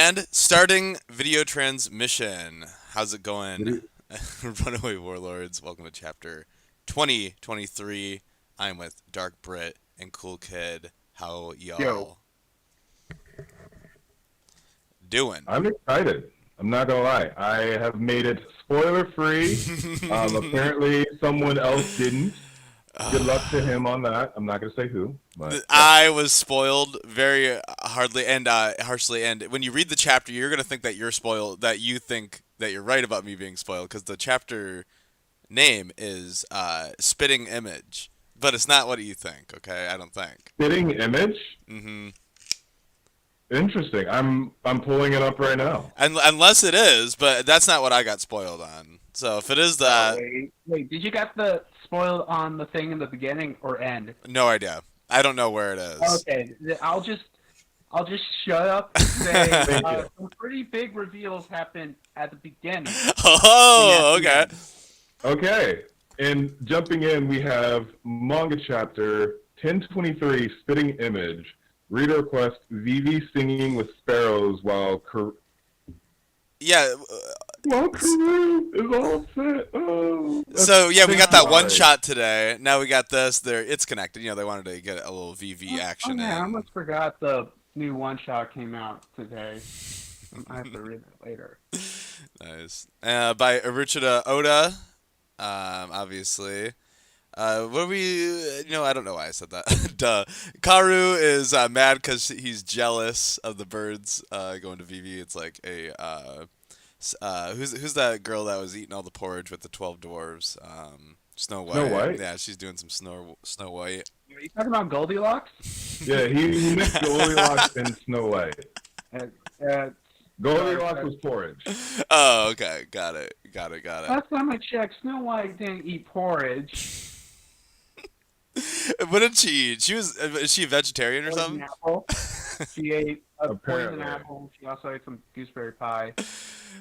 And starting video transmission. How's it going? Runaway Warlords, welcome to chapter 2023. I'm with DarkBriton and Cool Kid. How Yo, y'all doing? I'm excited. I'm not gonna lie. I have made it spoiler free. Apparently, someone else didn't. Good luck to him on that. I'm not gonna say who, but yeah. I was spoiled very hardly and harshly. And when you read the chapter, you're gonna think that you're spoiled. That you think that you're right about me being spoiled because the chapter name is "Spitting Image," but it's not what you think. Okay, I don't think. Spitting image. Mm-hmm. Interesting. I'm pulling it up right now. Unless it is, but that's not what I got spoiled on. So if it is that, Wait, did you get the spoiled on the thing in the beginning or end? no idea. I don't know where it is. Okay, I'll just shut up and say Thank you. some pretty big reveals happened at the beginning. Oh, And at okay. the end. Okay. And jumping in, we have manga chapter 1023, Spitting Image. Reader request: Vivi singing with sparrows while Yeah. Karoo is all set. Oh. So yeah, we got that one Why? shot today. Now we got this. It's connected. You know, they wanted to get a little VV Oh action yeah, I in. almost forgot the new one shot came out today. I have to read it later. Nice. By Arichida Oda, obviously. What are we? I don't know why I said that. Duh. Karu is mad because he's jealous of the birds going to Vivi. It's like who's that girl that was eating all the porridge with the 12 dwarves? Snow White. Snow White? Yeah, she's doing some Snow White. Are you talking about Goldilocks? Yeah, he mixed Goldilocks and Snow White. Uh, Goldilocks was porridge. Oh, okay. Got it. last time I checked, Snow White didn't eat porridge. What did she eat? Is she a vegetarian or Poison something? apple. She ate a poison Apparently. apple. She also ate some gooseberry pie.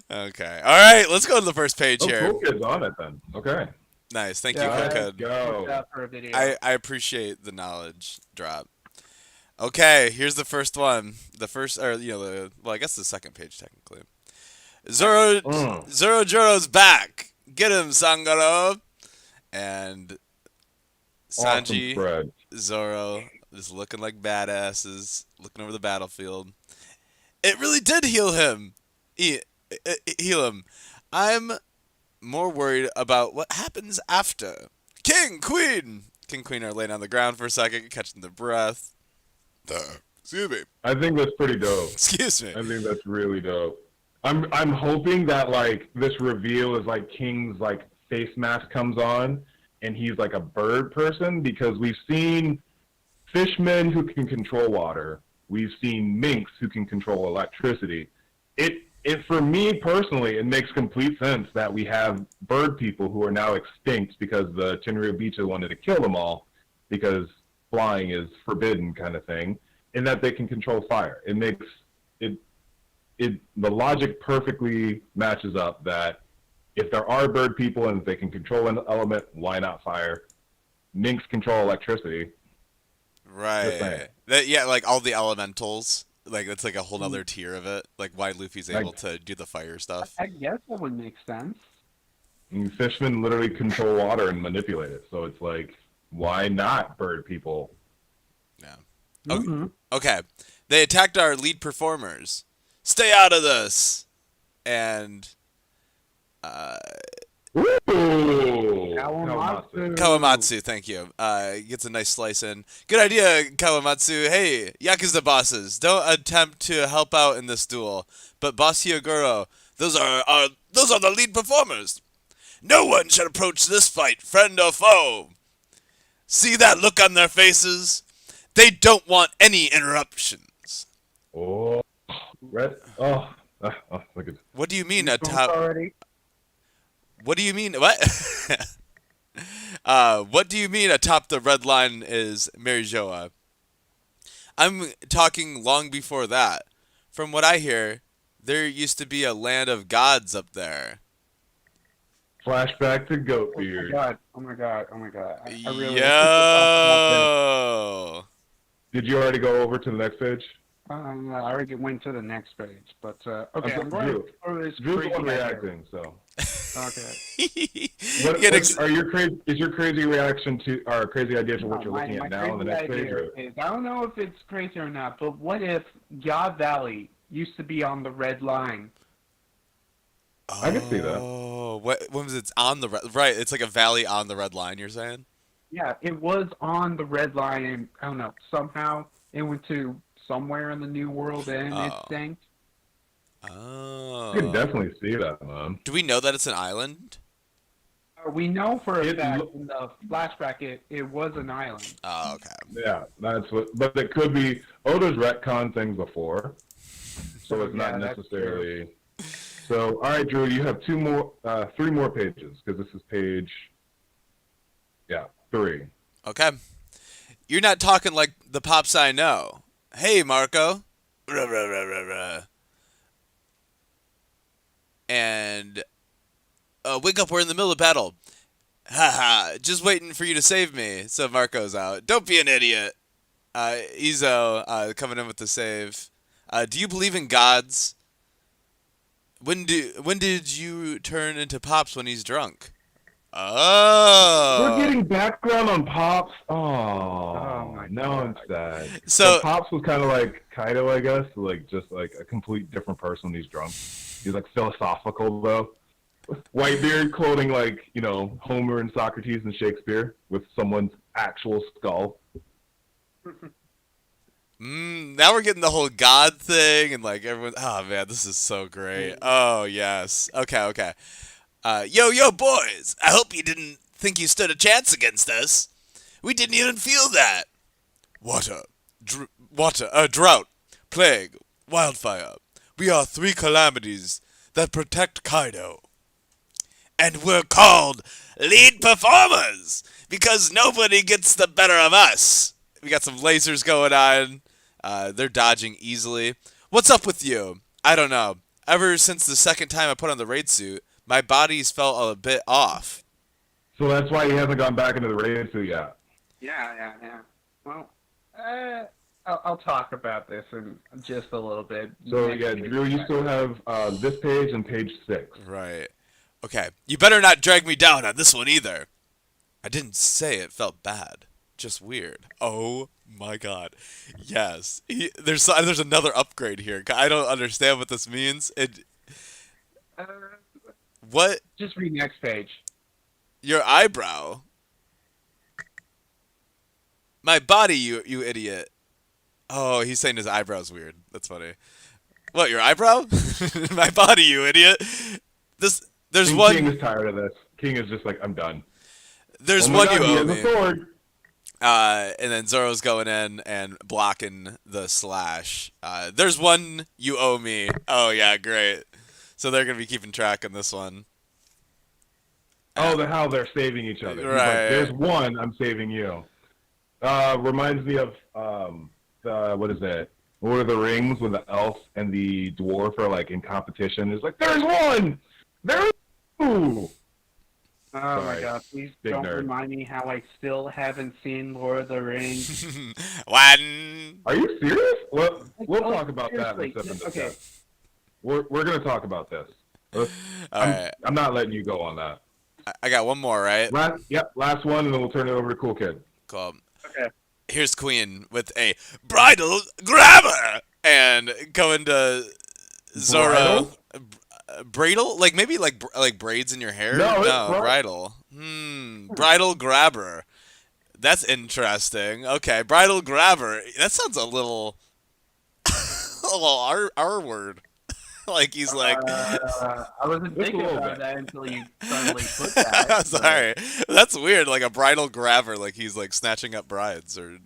Okay. All right. Let's go to the first page Oh, here. Cool Kid's on it then. Okay. Nice. Thank Yeah, you, let's Cool Kid. Go. Looked up for a video. I appreciate the knowledge drop. Okay, here's the first one. The first, or I guess the second page technically. Zoro Joro's back. Get him, Sangaro. And Awesome Sanji, spread. Zoro, just looking like badasses, looking over the battlefield. It really did heal him. Heal him. I'm more worried about what happens after. King, Queen are laying on the ground for a second, catching their breath. Excuse me. I think that's pretty dope. Excuse me. I think that's really dope. I'm hoping that like this reveal is like King's like face mask comes on and he's like a bird person, because we've seen fishmen who can control water. We've seen minks who can control electricity. It for me personally, it makes complete sense that we have bird people who are now extinct because the Tenryubicha wanted to kill them all because flying is forbidden, kind of thing, and that they can control fire. It makes the logic perfectly matches up that if there are bird people and if they can control an element, why not fire? Minks control electricity. Right. Yeah, like all the elementals. Like that's like a whole other tier of it. Like why Luffy's able to do the fire stuff. I guess that would make sense. And fishmen literally control water and manipulate it. So it's like, why not bird people? Yeah. Mm-hmm. Okay. They attacked our lead performers. Stay out of this. And Ooh! Kawamatsu. Kawamatsu, thank you. Gets a nice slice in. Good idea, Kawamatsu. Hey, Yakuza bosses, don't attempt to help out in this duel. But Boss Hyogoro, those are the lead performers. No one should approach this fight, friend or foe. See that look on their faces? They don't want any interruptions. Oh, red. Oh, look at. What do you mean Drunk atop? already? What do you mean? What? What do you mean atop the red line is Marijoa? I'm talking long before that. From what I hear, there used to be a land of gods up there. Flashback to Oh my Goatbeard. god! Oh my god! Oh my god! I really Yo. Did you already go over to the next page? I already went to the next page, but okay, I'm going Drew. for this Drew's the crazy one idea. reacting, so. Okay. Is your crazy reaction to or crazy idea to what you're looking My at now on the crazy next page? idea is, I don't know if it's crazy or not, but what if God Valley used to be on the red line? I can see that. Oh, when was it on the right? It's like a valley on the red line. You're saying? Yeah, it was on the red line, and I don't know, somehow it went to somewhere in the New World and it Oh. sank. I can Oh. definitely see that, man. Do we know that it's an island? We know for a It fact lo- in the flashback it was an island. Oh, okay. Yeah, that's what. But it could be. Oda's retcon things before, so it's not that's necessarily. So, all right, Drew, you have three more pages because this is page. Yeah, 3. Okay. You're not talking like the pops I know. Hey, Marco. Ruh, ruh, ruh, ruh, ruh. And wake up, we're in the middle of battle. Haha, just waiting for you to save me. So Marco's out. Don't be an idiot. Izo coming in with the save. Do you believe in gods? When did you turn into Pops when he's drunk? Oh. We're getting background on Pops. Oh my now I'm God. sad. So- Pops was kind of like Kaido, I guess, like just like a complete different person when he's drunk. He's like philosophical though. Whitebeard quoting like Homer and Socrates and Shakespeare with someone's actual skull. Now we're getting the whole God thing and like everyone. Oh man, this is so great. Oh yes. Okay. Yo, boys. I hope you didn't think you stood a chance against us. We didn't even feel that. Water, drought, plague, wildfire. We are 3 calamities that protect Kaido. And we're called lead performers because nobody gets the better of us. We got some lasers going on. They're dodging easily. What's up with you? I don't know. Ever since the second time I put on the raid suit, my body's felt a bit off. So that's why he hasn't gone back into the raid suit yet. Yeah. Well, I'll talk about this in just a little bit. So next yeah, week. Drew, you still have this page and page 6. Right. Okay. You better not drag me down on this one either. I didn't say it felt bad. Just weird. Oh my god. Yes. There's another upgrade here. I don't understand what this means. Uh, What? just read next page. Your eyebrow? My body, you idiot. Oh, he's saying his eyebrow's weird. That's funny. What, your eyebrow? My body, you idiot. There's King one. King is tired of this. King is just like, I'm done. There's Oh my one God, you he owe has a me. sword. And then Zoro's going in and blocking the slash. There's one you owe me. Oh yeah, great. So they're gonna be keeping track on this one. Oh, how they're saving each other. He's like, Right. there's one, I'm saving you. Reminds me of what is that? Lord of the Rings when the elf and the dwarf are like in competition. It's like, there's one! There's two! Oh Sorry. my god, please Big don't nerd. remind me how I still haven't seen Lord of the Rings. One. Are you serious? Well, we'll Oh, talk about that in seriously, Sip and okay. Discuss. We're going to talk about this. All right. I'm not letting you go on that. I got one more, right? Last one, and then we'll turn it over to Cool Kid. Cool. Okay. Here's Queen with a bridal grabber and going to Zoro. Bridal? Like maybe like braids in your hair? No, it's bridal. Bridal grabber. That's interesting. Okay, bridal grabber. That sounds a little R word. Like he's like I wasn't Just a thinking little about bit. that until you suddenly put that. I'm sorry. That's weird. Like a bridal grabber, like he's like snatching up brides or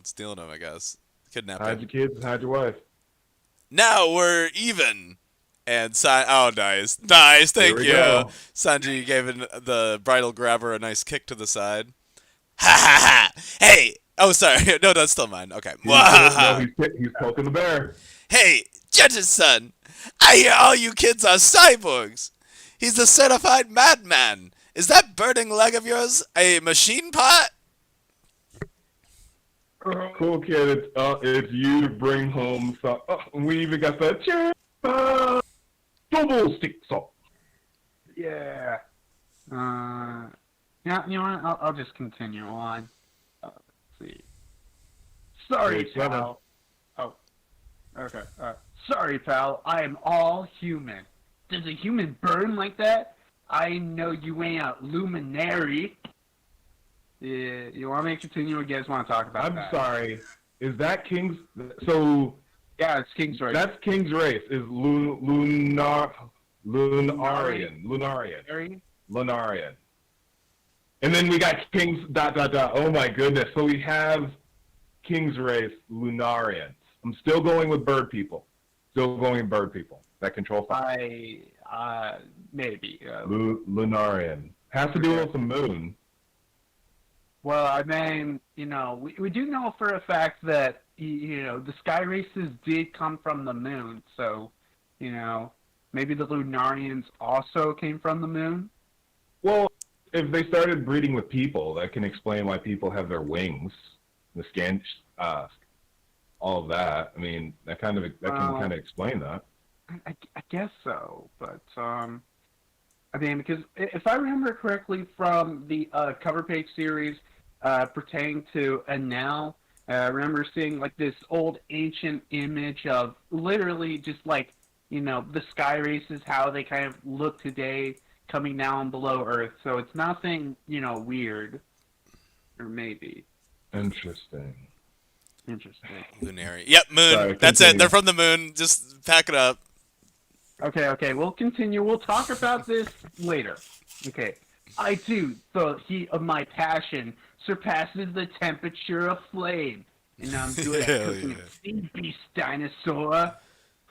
stealing them, I guess. Hide Kidnapping. your kids and hide your wife. Now we're even. And oh, nice, thank we you. go. Sanji gave the bridal grabber a nice kick to the side. Ha ha ha! Hey, oh sorry, no, that's still mine. Okay. He's poking the bear. Hey, Judge's son, I hear all you kids are cyborgs. He's a certified madman. Is that burning leg of yours a machine pot? Cool kid, it's you to bring home some. Oh, we even got the double stick salt. Yeah. Yeah, you know what? I'll just continue on. Let's see. Sorry, Page 7. pal. Oh, okay. Sorry, pal. I am all human. Does a human burn like that? I know you ain't a luminary. Yeah, you want me to continue, or you guys want to talk about that? I'm sorry. Is that King's? So Yeah, it's King's race. that's King's race. Is Lunarian. And then we got King's ... Oh my goodness. So we have King's race, Lunarians. I'm still going with bird people. That control fire. Maybe. Lunarian. Has to do with the moon. Well, I mean, we do know for a fact that, the sky races did come from the moon. So, maybe the Lunarians also came from the moon? Well, if they started breeding with people, that can explain why people have their wings, the skin, all of that. I mean, that can kind of explain that. I guess so, but I mean, because if I remember correctly from the cover page series pertaining to Enel, I remember seeing like this old ancient image of literally just like the sky races, how they kind of look today, coming down below Earth. So it's nothing weird, or maybe. Interesting. Lunary. Yep, moon. Sorry, That's continue. it. They're from the moon. Just pack it up. Okay, we'll continue. We'll talk about this later. Okay. I too, the heat of my passion surpasses the temperature of flame. And I'm good at Hell cooking yeah. a sea beast dinosaur.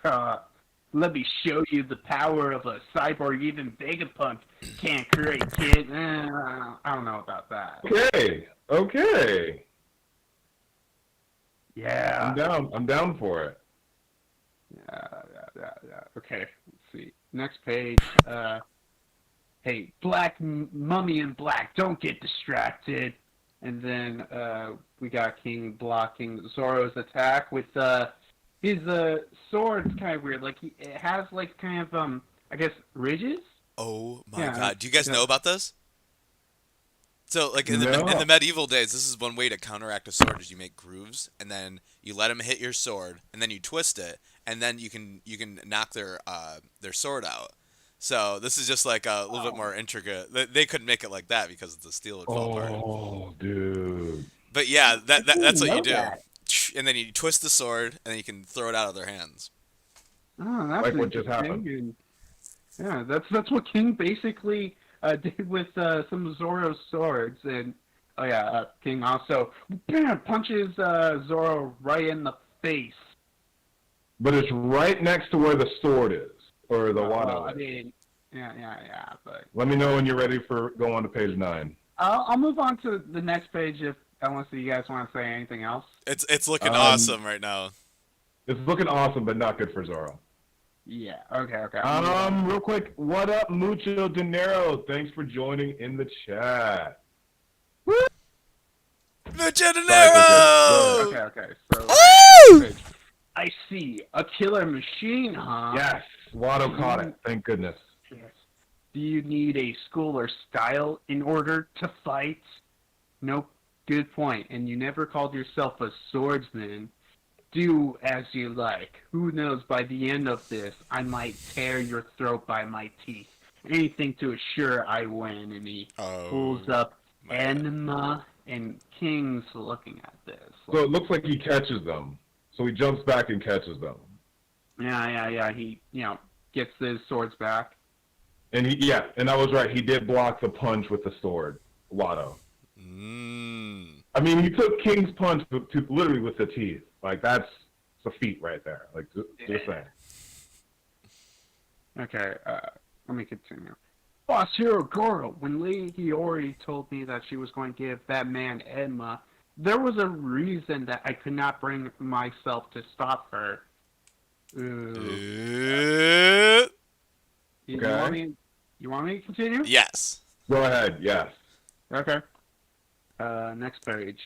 Let me show you the power of a cyborg even Vegapunk can't create, kid. I don't know about that. Okay. Yeah. I'm down for it. Yeah. Okay, let's see. Next page. Hey, Black Mummy in Black, don't get distracted. And then we got King blocking Zoro's attack with his sword's kind of weird. Like it has like kind of I guess ridges. Oh my Yeah, god. Do you guys know about this? So, like in No. the medieval days, this is one way to counteract a sword: is you make grooves, and then you let them hit your sword, and then you twist it, and then you can knock their sword out. So this is just like a little bit more intricate. They couldn't make it like that because the steel would fall apart. Oh, dude. But yeah, that's what you do. That. And then you twist the sword, and then you can throw it out of their hands. Oh, that's Like what just interesting. Yeah, that's what King basically did with some of Zoro's swords, and King also punches Zoro right in the face. But it's right next to where the sword is, or the Wano I is. mean, yeah, but Let me know when you're ready for go on to page 9. I'll move on to the next page unless you guys want to say anything else. It's looking awesome right now. It's looking awesome, but not good for Zoro. Yeah. Okay. Real quick, what up, Mucho Dinero? Thanks for joining in the chat. Mucho dinero! Okay. So, Woo! I see a killer machine, huh? Yes, Wado caught it. Thank goodness. Yes. Do you need a school or style in order to fight? Nope. Good point. And you never called yourself a swordsman. Do as you like. Who knows, by the end of this, I might tear your throat by my teeth. Anything to assure I win. And he pulls up Enma, and King's looking at this. So it looks like he catches them. So he jumps back and catches them. Yeah. He, gets his swords back. And and I was right. He did block the punch with the sword, Wado. I mean, he took King's punch literally with the teeth. Like, that's a feat right there. Like, just saying. Okay, let me continue. Boss Hero Goro, when Lady Hiyori told me that she was going to give that man Enma, there was a reason that I could not bring myself to stop her. You want me to continue? Yes. Go ahead, yes. Okay. Next page.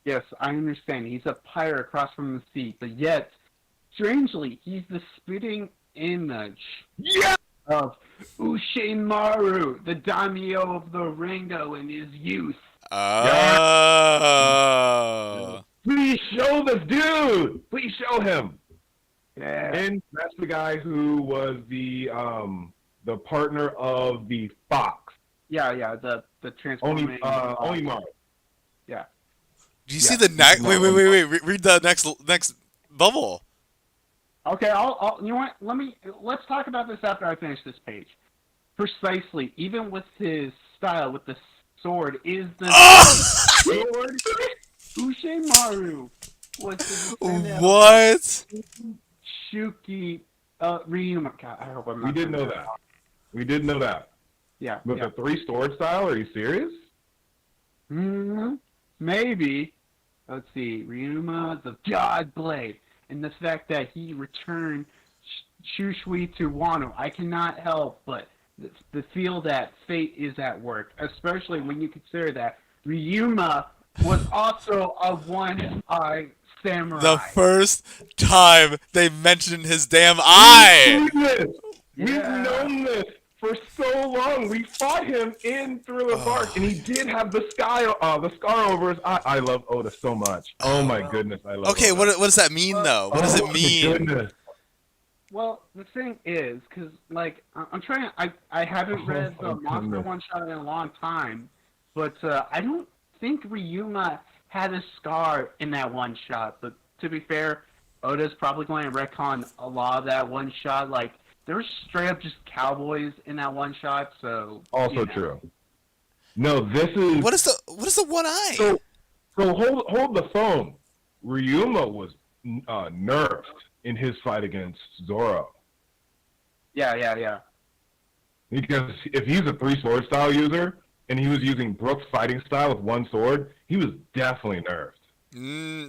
Yes, I understand. He's a pirate across from the sea, but yet, strangely, he's the spitting image of Ushemaru, the daimyo of the Rango in his youth. Oh. Please show this dude. Please show him. Yeah. And that's the guy who was the partner of the Fox. Yeah, the transforming. Only Mars. Yeah. Do you see the next? Wait. Read the next bubble. Okay, I'll. You know what? Let's talk about this after I finish this page. Precisely, even with his style, with the sword, is the sword. Ushemaru was the descendant What? of Shuki Ryuma. God, I hope I'm not. We did know that. We did know that. Yeah. With the 3 sword style, are you serious? Maybe. Let's see. Ryuma, the God Blade, and the fact that he returned Shushui to Wano. I cannot help but to feel that fate is at work, especially when you consider that Ryuma was also a one-eye samurai. The first time they mentioned his damn eye. We've known this for so long. We fought him in Thriller Bark, and he did have the scar over his eye. I love Oda so much. Oh my goodness, I love. Okay, Oda. what does that mean though? What does it mean? Goodness. Well, the thing is, because, like, I'm trying. I haven't read the Monster one-shot in a long time, but I don't think Ryuma had a scar in that one-shot. But to be fair, Oda's probably going to retcon a lot of that one-shot. Like, there were straight up just cowboys in that one-shot, so... Also true. No, this is... What is the one eye? So hold the phone. Ryuma was nerfed in his fight against Zoro. Yeah. Because if he's a 3 sword style user and he was using Brook's fighting style with 1 sword, he was definitely nerfed.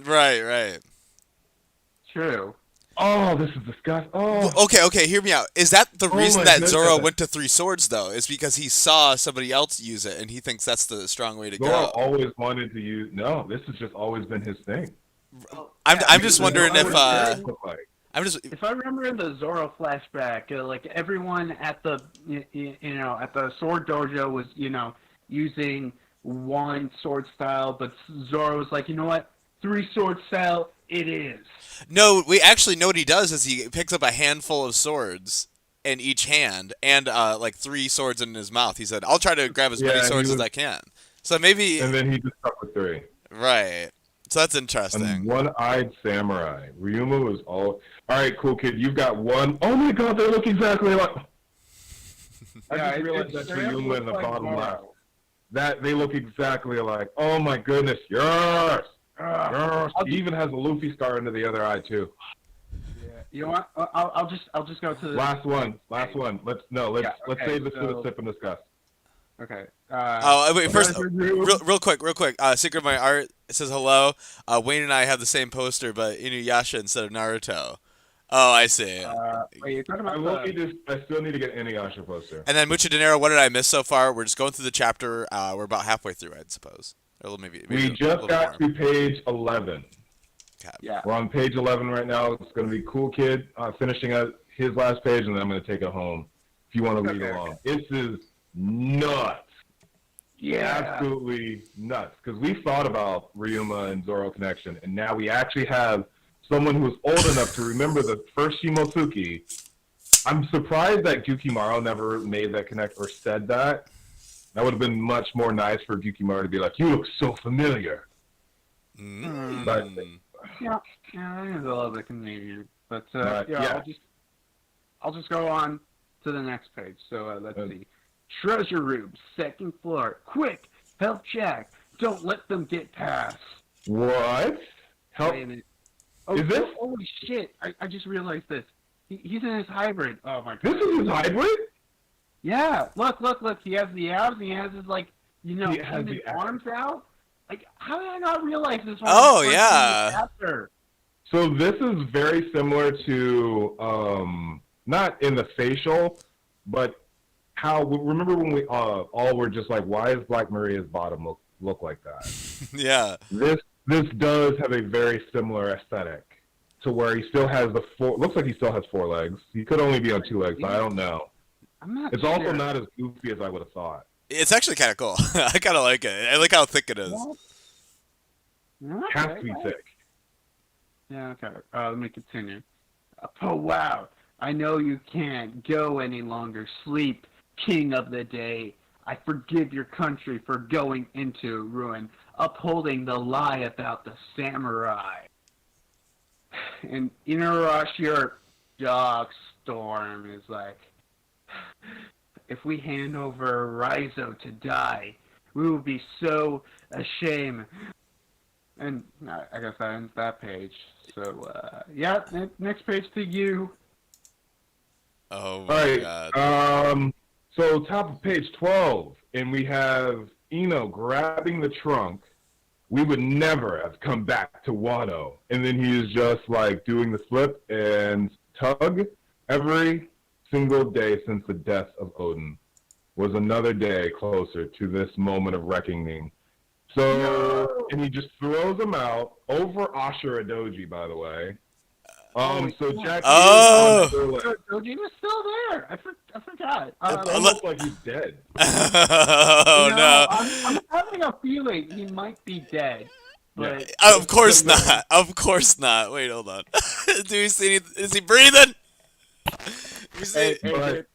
Right. True. Oh, this is disgusting. Oh. Okay, hear me out. Is that the reason that goodness. Zoro went to 3 swords though? Is because he saw somebody else use it and he thinks that's the strong way to Zoro go? always wanted to use... No, this has just always been his thing. I'm just wondering if If I remember in the Zoro flashback, like everyone at the at the sword dojo was using 1 sword style, but Zoro was like, you know what, 3 sword style it is. No, we actually know what he does is he picks up a handful of swords in each hand and like 3 swords in his mouth. He said, "I'll try to grab as many swords as I can." So maybe. And then he just stuck with 3. Right. So that's interesting. And one-eyed samurai. Ryuma was all right, cool kid. You've got 1. Oh my God, they look exactly like. I just realized that's Ryuma in the bottom left. That they look exactly alike. Oh my goodness, yes. He even has a Luffy scar under the other eye too. Yeah. You know what? I'll just go to the last one. Let's save this for the sip and discuss. Okay. Wait, first, real quick. Secret of My Art says hello. Wayne and I have the same poster, but Inuyasha instead of Naruto. Oh, I see. Wait, you're talking about I still need to get Inuyasha poster. And then Mucha Dinero, what did I miss so far? We're just going through the chapter. We're about halfway through, I suppose. Or maybe we just got to page 11. Okay. Yeah. We're on page 11 right now. It's going to be Cool Kid finishing up his last page, and then I'm going to take it home if you want to read along. This is nuts. Yeah. Absolutely nuts. Because we thought about Ryuma and Zoro connection, and now we actually have someone who's old enough to remember the first Shimotsuki. I'm surprised that Gyukimaru never made that connect or said that. That would have been much more nice for Gyukimaru to be like, "You look so familiar." But, yeah, that is a little bit convenient. But I'll just go on to the next page. So let's see. Treasure room, 2nd floor. Quick, help Jack. Don't let them get past. What? Help? Wait a minute. Oh, is this? Holy shit! I just realized this. He's in his hybrid. Oh my god. This is his hybrid? Yeah. Look. He has the abs. He has his his arms out. Like, how did I not realize this? Oh yeah. So this is very similar to not in the facial, but how remember when we all were just like, why is Black Maria's bottom look like that? Yeah. this does have a very similar aesthetic to where he still has the four. Looks like he still has 4 legs. He could only be on 2 legs, but I don't know. I'm not It's sure. also not as goofy as I would have thought. It's actually kind of cool. I kind of like it. I like how thick it is. Has to be thick. Yeah, okay. Let me continue. Oh, wow. I know you can't go any longer. Sleep, king of the day. I forgive your country for going into ruin, upholding the lie about the samurai. And Inarashir Dogstorm is like, if we hand over Raizo to die, we will be so ashamed. And I guess that ends that page. So, yeah, next page to you. Oh All my right. god. So top of page 12, and we have Ino grabbing the trunk. We would never have come back to Wano. And then he is just like doing the flip and tug. Every single day since the death of Odin was another day closer to this moment of reckoning. So, and he just throws them out over Ashura Doji, by the way. So Jack. Oh! Doji was still there. I forgot. It's almost like he's dead. Oh no! I'm having a feeling he might be dead. But Of course not. Of course not. Wait, hold on. Do we see? Is he breathing? We see. But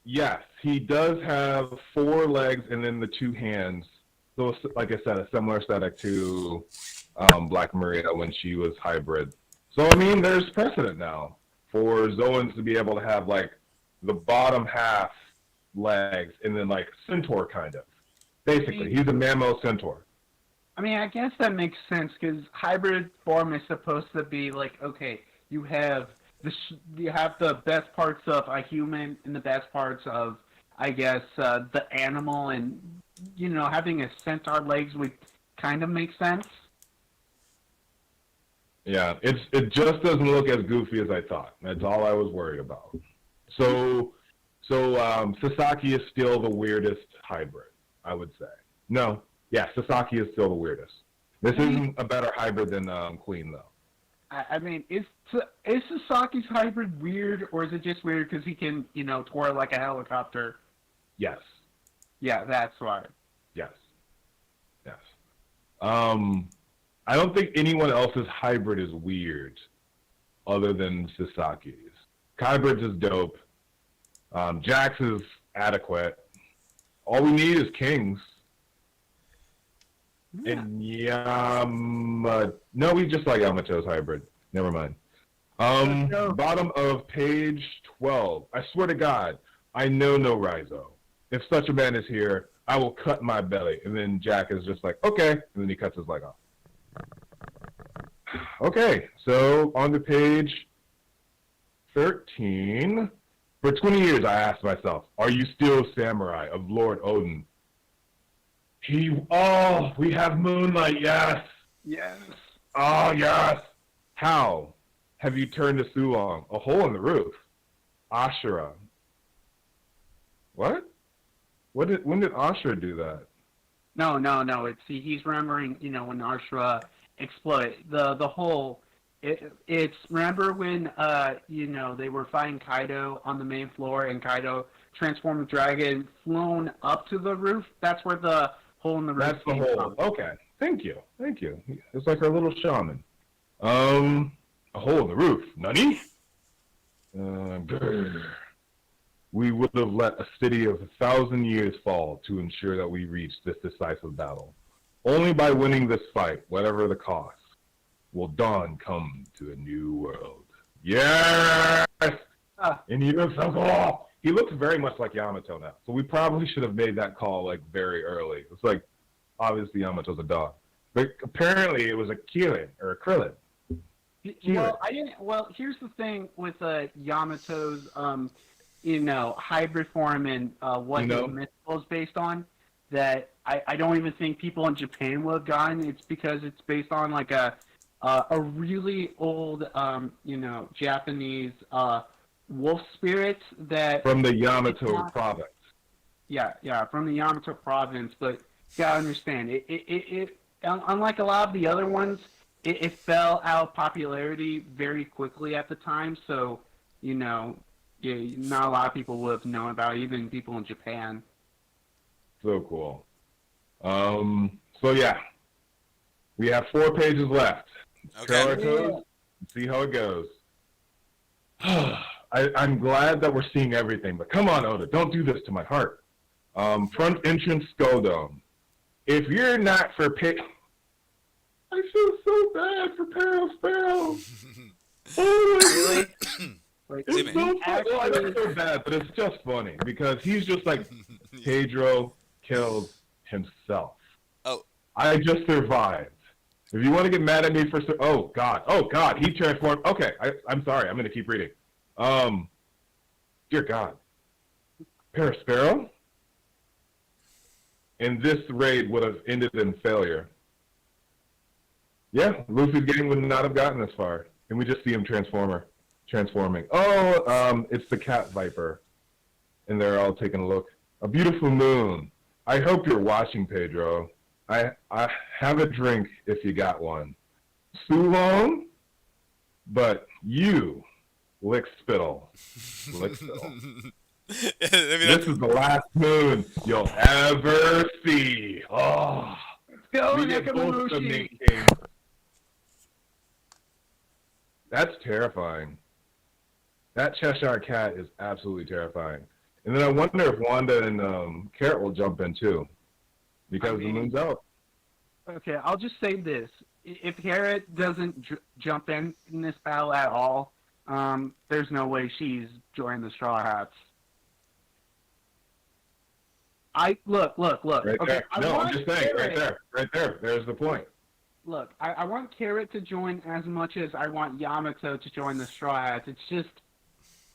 yes, he does have 4 legs and then the 2 hands. So, like I said, a similar aesthetic to Black Maria when she was hybrid. So, I mean, there's precedent now for Zoans to be able to have, like, the bottom half legs and then, like, centaur kind of. Basically, he's a mammo centaur. I mean, I guess that makes sense because hybrid form is supposed to be like, okay, you have the best parts of a human and the best parts of, I guess, the animal, and having a centaur legs would kind of make sense. Yeah, it just doesn't look as goofy as I thought. That's all I was worried about. So Sasaki is still the weirdest hybrid, I would say. No, yeah, Sasaki is still the weirdest. This isn't a better hybrid than Queen, though. I mean, is Sasaki's hybrid weird, or is it just weird because he can, twirl like a helicopter? Yes. Yeah, that's why. Yes. I don't think anyone else's hybrid is weird other than Sasaki's. Hybrid's is dope. Jax is adequate. All we need is kings. Yeah. And no, we just like Yamato's hybrid. Never mind. Bottom of page 12. I swear to God, I know no Raizo. If such a man is here, I will cut my belly. And then Jack is just like, okay. And then he cuts his leg off. Okay, so on to page 13. For 20 years, I asked myself, are you still samurai of Lord Odin? We have moonlight, yes. Yes. Oh, yes. How have you turned to Sulong? A hole in the roof. Ashura. What? When did Ashura do that? No. He's remembering, when Ashura exploded. The hole. It's remember when they were fighting Kaido on the main floor and Kaido transformed the dragon, flown up to the roof. That's where the hole in the roof. That's the hole. From. Okay. Thank you. It's like our little shaman. A hole in the roof. Nani? We would have let a city of 1,000 years fall to ensure that we reached this decisive battle. Only by winning this fight, whatever the cost, will dawn come to a new world. Yes! And he looks so cool. He looks very much like Yamato now. So we probably should have made that call like very early. It's like, obviously Yamato's a dog. But apparently it was a Kirin or a Krillin. Well, here's the thing with Yamato's hybrid form and what the mythical is based on, that I don't even think people in Japan would have gotten. It's because it's based on like a really old Japanese wolf spirit that from the Yamato province. Yeah, from the Yamato province. But you gotta understand, it unlike a lot of the other ones, it fell out of popularity very quickly at the time. So, not a lot of people would have known about it, even people in Japan. So cool. So yeah, we have 4 pages left. Okay. See how it goes. I'm glad that we're seeing everything, but come on, Oda, don't do this to my heart. Front entrance skull dome. If you're not for I feel so bad for Sparrow. Oh Really? It's so funny. Well, I don't feel bad, but it's just funny because he's just like, Pedro killed himself. Oh. I just survived. If you want to get mad at me for... Oh, God, he transformed... Okay, I'm sorry. I'm going to keep reading. Dear God. Sparrow? And this raid would have ended in failure. Yeah, Luffy's gang would not have gotten this far. And we just see him transforming. Oh, it's the cat viper. And they're all taking a look. A beautiful moon. I hope you're watching, Pedro. I have a drink if you got one. Soolong, but you lick spittle. Lick spittle. This is the last moon you'll ever see. Oh, Go, we get both the main kings. That's terrifying. That Cheshire cat is absolutely terrifying. And then I wonder if Wanda and Carrot will jump in too. Because the moon's out. Okay, I'll just say this. If Carrot doesn't jump in this battle at all, there's no way she's joining the Straw Hats. Look. Right Okay, there. No, I'm just saying, right there. There's the point. Look, I want Carrot to join as much as I want Yamato to join the Straw Hats. It's just,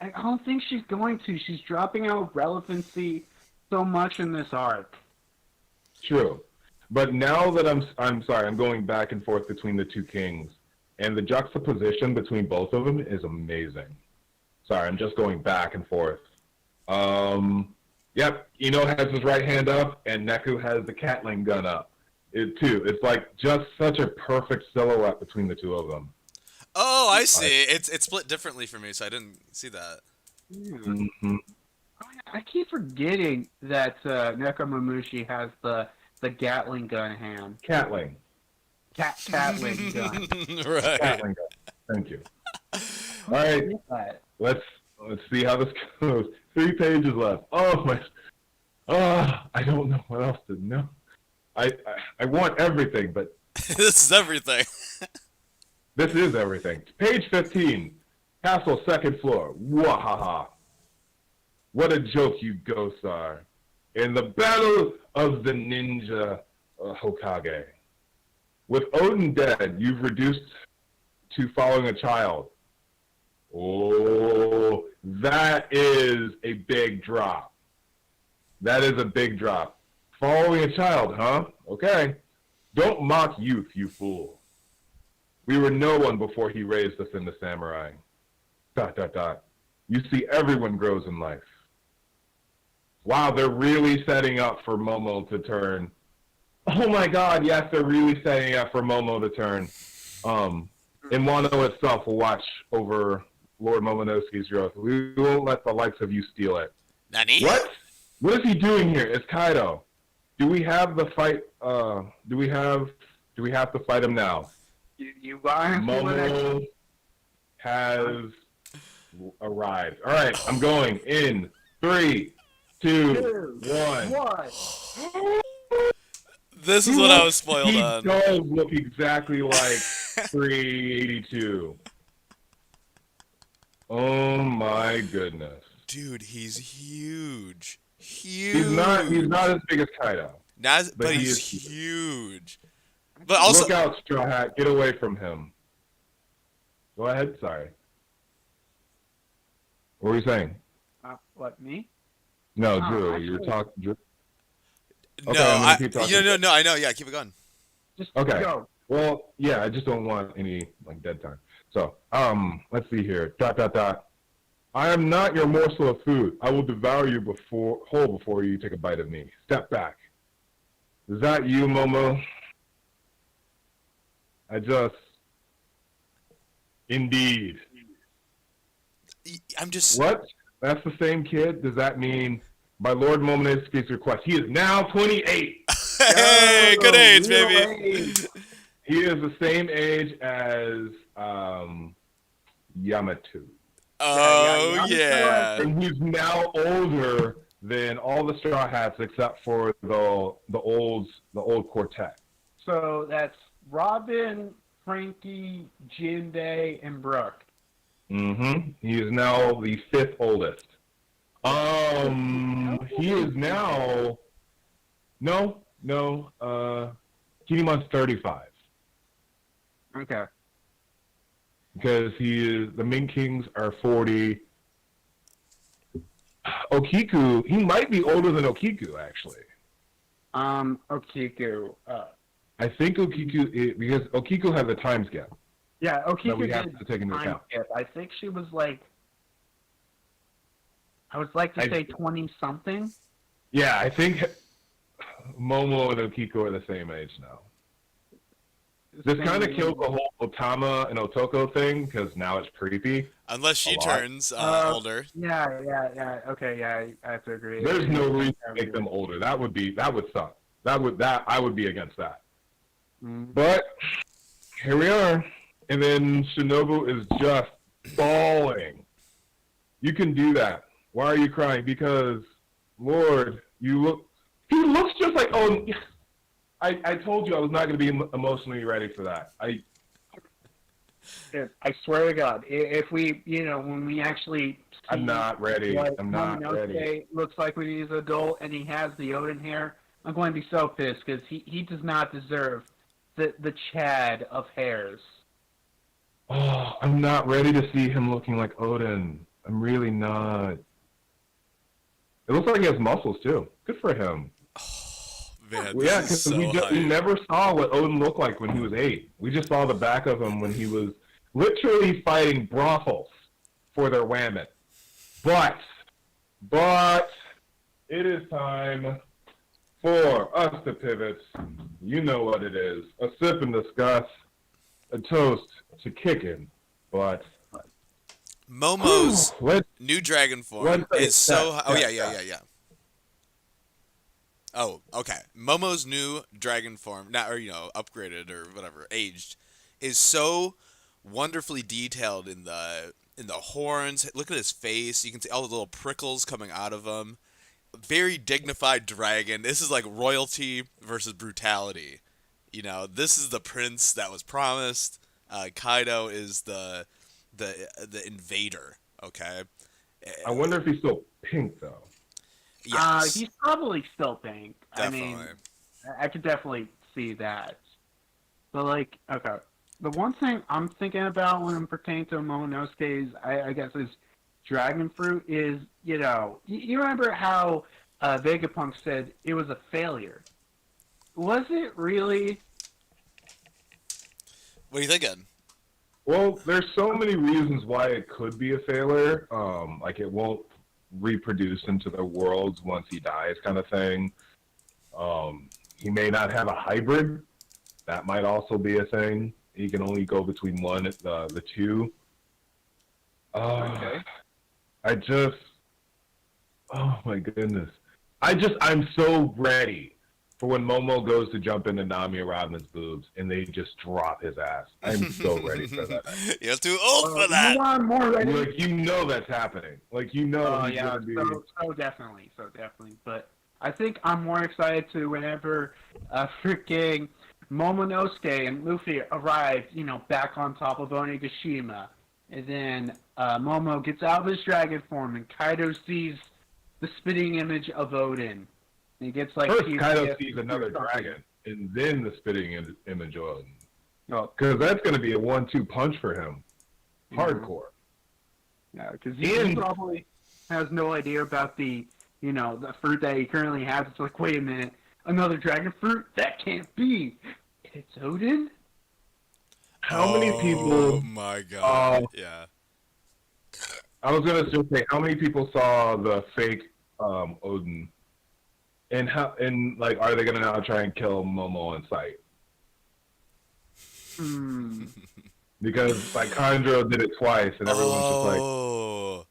I don't think she's going to. She's dropping out relevancy so much in this arc. True. But now that I'm going back and forth between the two kings, and the juxtaposition between both of them is amazing. Sorry, I'm just going back and forth. Yep, Ino has his right hand up, and Neku has the Catling gun up. It's like just such a perfect silhouette between the two of them. Oh, I see. It's split differently for me, so I didn't see that. Mm-hmm. I keep forgetting that Nekomamushi has the Gatling gun hand. Catling. Catling gun. Right. Catling gun. Thank you. All right. Let's see how this goes. 3 pages left. Oh my. I don't know what else to know. I want everything, but This is everything. this is everything. Page 15. Castle 2nd floor. Wahaha. What a joke you ghosts are. In the battle of the ninja Hokage. With Odin dead, you've reduced to following a child. Oh, that is a big drop. That is a big drop. Following a child, huh? Okay. Don't mock youth, you fool. We were no one before he raised us into samurai. ... You see, everyone grows in life. Wow, they're really setting up for Momo to turn. Oh my God, yes, they're really setting up for Momo to turn. And Wano itself will watch over Lord Momonosuke's growth. We won't let the likes of you steal it. Nani? What? What is he doing here? It's Kaido. Do we have the fight? Do we have to fight him now? You got Momo has arrived. All right, I'm going in 3, 2, 1. This is what I was spoiled he on. He does look exactly like 382. Oh my goodness. Dude, he's huge. He's not as big as Kaido. But he's huge. But also, look out, Straw Hat. Get away from him. Go ahead. Sorry. What were you saying? What, me? No, Drew. You were talking. Drew. no, Okay, keep talking. no, I know. Yeah, keep it going. Just Okay. go. Well, yeah, I just don't want any dead time. So, let's see here. ... I am not your morsel of food. I will devour you whole before you take a bite of me. Step back. Is that you, Momo? Indeed. I'm just. What? That's the same kid? Does that mean by Lord Momonosuke's request, he is now 28? Hey, good age, baby. Age. He is the same age as Yamato. Oh yeah. And he's now older than all the Straw Hats except for the old quartet. So that's Robin, Frankie, Jinbei, and Brooke. Mm-hmm. He is now the 5th oldest. He is now Kinimon's 35. Okay. Because the Ming Kings are 40. Okiku, he might be older than Okiku, actually. Okiku. I think Okiku, because Okiku has a time skip. Yeah, Okiku that we have did to take into account. skip. I think she was like, I would like to say 20-something. Yeah, I think Momo and Okiku are the same age now. This kind of kills the whole Otama and Otoko thing, because now it's creepy. Unless she turns older. Yeah. Okay, yeah, I have to agree. There's no reason to make them older. That would suck. I would be against that. Mm-hmm. But here we are. And then Shinobu is just bawling. You can do that. Why are you crying? Because, Lord, he looks just like, I told you I was not going to be emotionally ready for that. I swear to God, if we, when we actually see I'm not ready. I'm not ready. Looks like when he's an adult and he has the Odin hair, I'm going to be so pissed because he does not deserve the Chad of hairs. Oh, I'm not ready to see him looking like Odin. I'm really not. It looks like he has muscles too. Good for him. Man, yeah, because we never saw what Odin looked like when he was 8. We just saw the back of him when he was literally fighting brothels for their women. But it is time for us to pivot. You know what it is. A sip and discuss. A toast to kicking. But Momo's new dragon form is so... Oh, yeah. Oh, okay. Momo's new dragon form, upgraded or whatever, aged, is so wonderfully detailed in the horns. Look at his face. You can see all the little prickles coming out of him. Very dignified dragon. This is like royalty versus brutality. This is the prince that was promised. Kaido is the invader. Okay. I wonder if he's still pink though. Yes. He's probably still pink. Definitely. I mean, I could definitely see that. But okay, the one thing I'm thinking about when it pertains to Momonosuke's, I guess, is dragon fruit is, you remember how Vegapunk said it was a failure? Was it really? What are you thinking? Well, there's so many reasons why it could be a failure. It won't reproduce into the worlds once he dies, kind of thing. He may not have a hybrid. That might also be a thing. He can only go between the two. Okay. Oh my goodness. I'm so ready for when Momo goes to jump into Nami Rodman's boobs and they just drop his ass. I'm so ready for that. You're too old for that. I'm more ready. That's happening. Yeah, so definitely. But I think I'm more excited to whenever freaking Momonosuke and Luffy arrive, back on top of Onigashima. And then Momo gets out of his dragon form and Kaido sees the spitting image of Odin. And he gets first Kaido sees another dragon, and then the spitting image of Odin. Because that's going to be a 1-2 punch for him. Hardcore. Yeah, because he probably has no idea about the fruit that he currently has. It's like, wait a minute, another dragon fruit? That can't be. It's Odin? How many people... Oh my god, yeah. I was going to say, how many people saw the fake Odin? And are they going to now try and kill Momo on sight? Because like Kandro did it twice, and everyone's just like, Oh.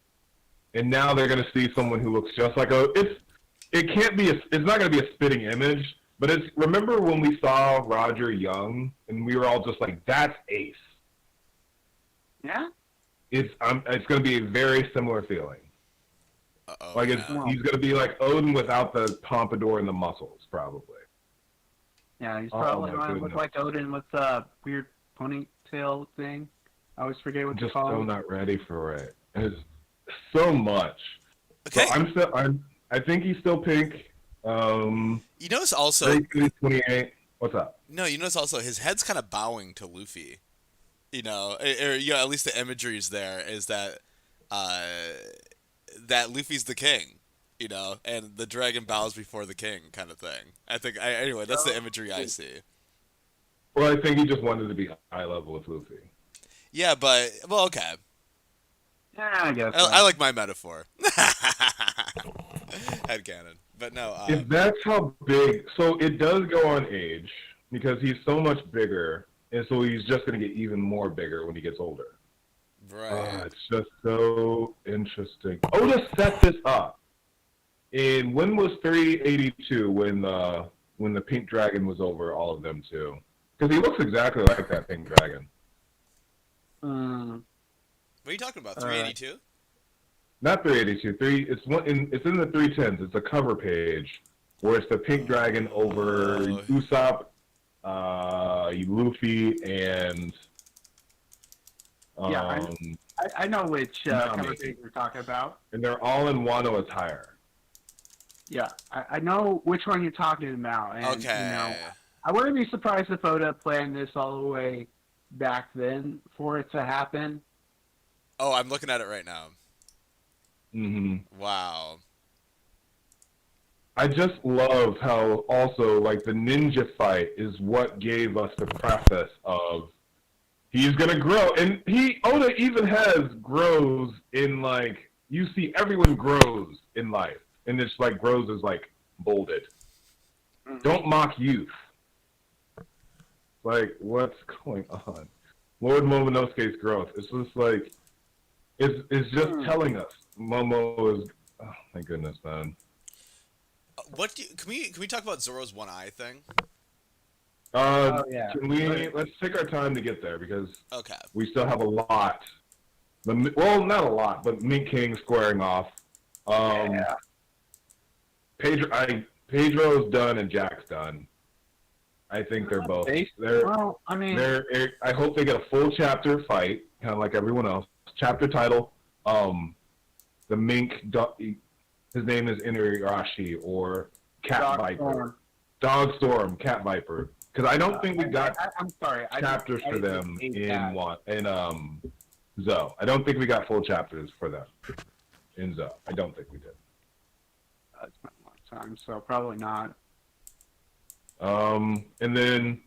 and now they're gonna see someone who looks just like it can't be it's not gonna be a spitting image, but it's remember when we saw Roger young and we were all just like, that's Ace. Yeah. It's gonna be a very similar feeling. Uh-oh, Like yeah. he's gonna be like Odin without the pompadour and the muscles, probably. Yeah, he's Oh, probably my going to look goodness. like Odin with the weird ponytail thing. I always forget what I'm to just call so it. not ready for it. It's so much. Okay. So I think he's still pink. You notice also. 28. What's up? No, you notice also his head's kind of bowing to Luffy. You know, or at least the imagery is there. Is that that Luffy's the king? You know, and the dragon bows before the king, kind of thing. I think. Anyway, that's the imagery I see. Well, I think he just wanted to be eye level with Luffy. Yeah, but well, okay. Yeah, I guess. I like my metaphor. Headcanon. But no. If that's how big, so it does go on age because he's so much bigger, and so he's just going to get even more bigger when he gets older. Right. It's just so interesting. Oda set this up. And when was 382 when the pink dragon was over all of them too? Because he looks exactly like that pink dragon. Mm, What are you talking about? 382? Not 382. It's in the 310s. It's a cover page where it's the pink dragon over Usopp, Luffy, and I know which cover page we're talking about. and they're all in Wano attire. Yeah, I know which one you're talking about. And, Okay. You know, I wouldn't be surprised if Oda planned this all the way back then for it to happen. Oh, I'm looking at it right now. Mm-hmm. Wow. I just love how also like the ninja fight is what gave us the preface of he's gonna grow, and Oda even has grows in like you see everyone grows in life, and it's like grows is like bolded. Mm-hmm. Don't mock youth. Like what's going on? Lord Momonosuke's growth. It's just like it's just telling us Momo is. Oh my goodness, man. Can we talk about Zoro's one eye thing? Yeah. Let's take our time to get there because Okay. we still have a lot. Well, not a lot, but Mink King squaring off. Pedro's done and Jack's done. I think they're both. Well, I mean, I hope they get a full chapter fight, kind of like everyone else. Chapter title. The Mink. His name is Inuyasha or Cat Viper. Dogstorm, Cat Viper. Because I don't think we got I'm sorry, chapters for them in Zo. I don't think we got full chapters for them in Zo. I don't think we did. It's been a long time, so probably not. And then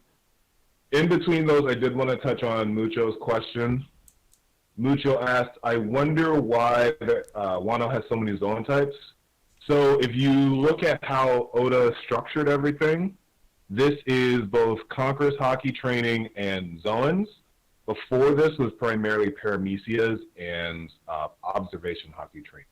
in between those, I did want to touch on Mucho's question. Mucho asked, I wonder why Wano has so many zone types. So if you look at how Oda structured everything, this is both Conqueror's Hockey training and zones. Before this was primarily Paramecia's and Observation Hockey training.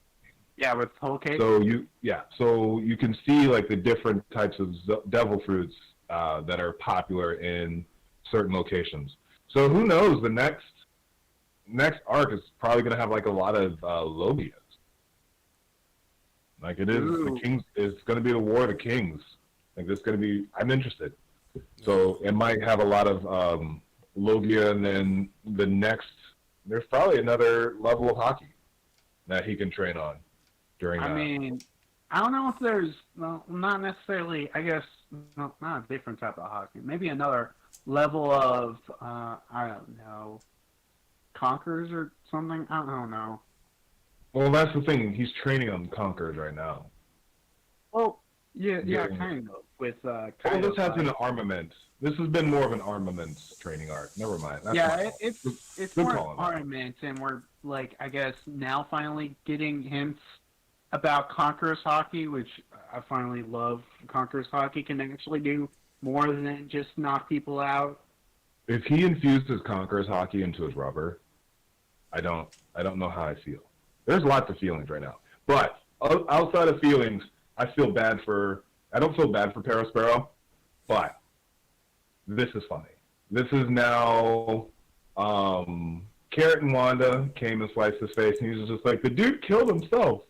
Yeah, with Whole Cake. So you can see like the different types of devil fruits that are popular in certain locations. So who knows? The next arc is probably going to have like a lot of Logias. Like it is the Kings. It's going to be the War of the Kings. Like this going to be. I'm interested. So it might have a lot of Logia, and then the next. There's probably another level of hockey that he can train on during. I mean, I don't know if there's not necessarily. I guess not a different type of hockey. Maybe another level of I don't know, Conquerors or something. I don't know. Well, that's the thing. He's training on Conquerors right now. Well, yeah, kind of. With this has been an armament. This has been more of an armaments training arc. Never mind. That's it's more armament, and we're like, I guess now finally getting hints about Conqueror's Hockey, which I finally love. Conqueror's Hockey can actually do more than just knock people out. if he infuses Conqueror's Hockey into his rubber, I don't know how I feel. There's lots of feelings right now, but outside of feelings, I don't feel bad for Parasparrow, but this is funny. This is now, Carrot and Wanda came and sliced his face, and he was just like, the dude killed himself.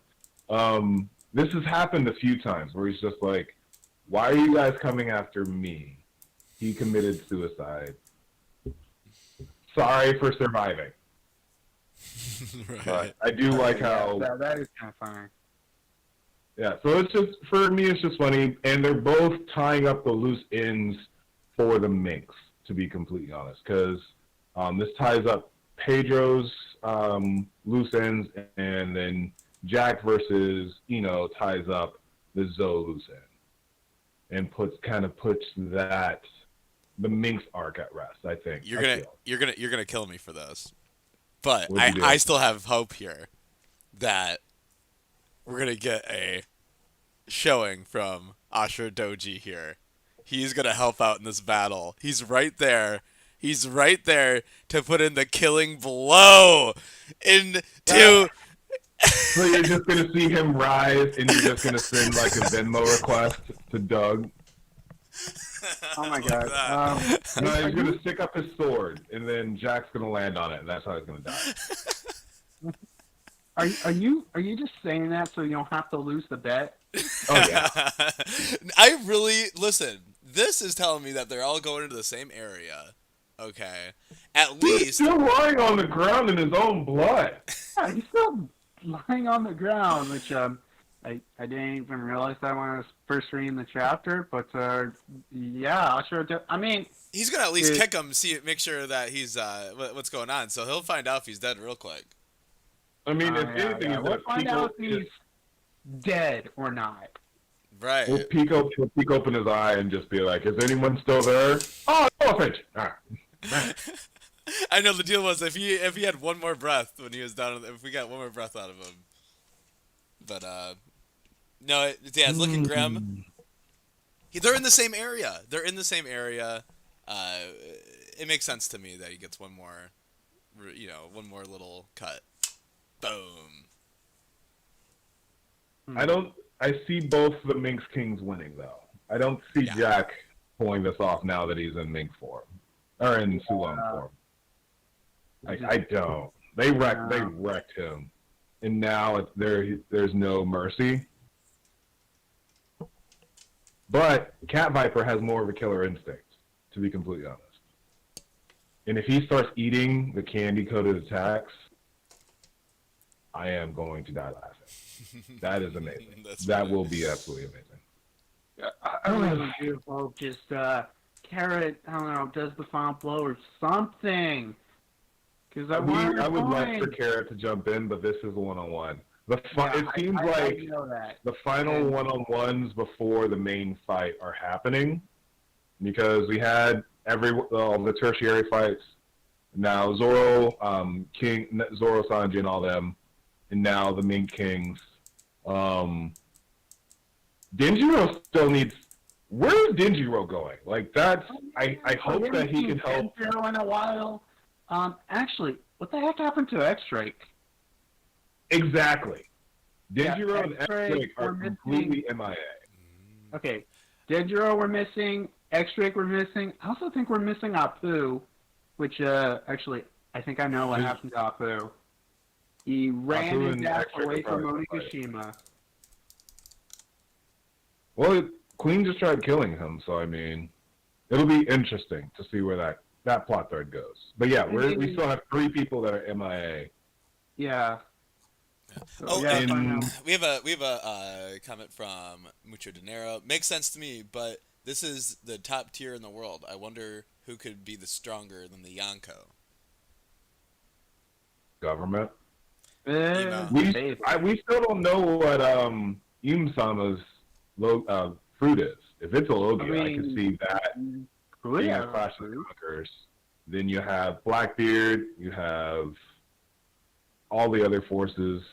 This has happened a few times where he's just like, why are you guys coming after me? He committed suicide. Sorry for surviving. Right. But I do like how... That is kind of funny. Yeah, so it's just, for me, it's just funny. And they're both tying up the loose ends for the Minx, to be completely honest. Because this ties up Pedro's loose ends, and then Jack versus Eno ties up the Zoe loose end. And puts that the Minx arc at rest, I think. You're gonna kill me for this, but What'd you do? I still have hope here that we're gonna get a showing from Ashura Doji here. He's gonna help out in this battle. He's right there. He's right there to put in the killing blow into. So you're just gonna see him rise, and you're just gonna send like a Venmo request to Doug. Oh my god. No, he's gonna stick up his sword, and then Jack's gonna land on it, and that's how he's gonna die. Are you just saying that so you don't have to lose the bet? Oh yeah. I really listen. This is telling me that they're all going into the same area. Okay, at He's least. still lying on the ground in his own blood. Yeah, he's still lying on the ground, which I didn't even realize that when I was first reading the chapter. But yeah, I'll sure do. I mean, He's gonna at least kick him, make sure that he's what's going on. So he'll find out if he's dead real quick. I mean, if anything, yeah. We'll find out if he's dead or not. Right. He'll peek open his eye and just be like, "Is anyone still there?" Oh, elephant! Ah. I know the deal was if he had one more breath when he was down, if we got one more breath out of him. But no, it's looking grim. They're in the same area. It makes sense to me that he gets one more little cut. Boom. I see both the Minx Kings winning, though. I don't see Jack pulling this off now that he's in Mink form. Or in Sulong form. I don't. They wrecked him. And now there's no mercy. But Cat Viper has more of a killer instinct, to be completely honest. And if he starts eating the candy-coated attacks, I am going to die laughing. That is amazing. That will be absolutely amazing. I don't know. Just Carrot, I don't know, does the final blow or something. Because I would love for Carrot to jump in, but this is a one-on-one. It seems like the final one-on-ones before the main fight are happening, because we had all the tertiary fights. Now Zoro, Zoro, Sanji, and all them, and now the Mink Kings. Denjiro still needs. Where's Denjiro going? Like that's. I hope that he can help. Denjiro in a while. Actually, what the heck happened to X-Drake? Exactly. Denjiro and X-Drake X-Drake are completely MIA. Okay, Denjiro we're missing. X-Drake we're missing. I also think we're missing Apu, which actually I think I know what happened to Apu. He ran his ass away from Onigashima. Well, Queen just tried killing him, so I mean, it'll be interesting to see where that plot thread goes. But yeah, we still have 3 people that are MIA. Yeah. So, we have a comment from Mucho Dinero. Makes sense to me, but this is the top tier in the world. I wonder who could be the stronger than the Yonko. Government. We still don't know what Im-sama's fruit is. If it's a Logia, I can see that being a Clash of the Conquerors. Then you have Blackbeard, you have all the other forces.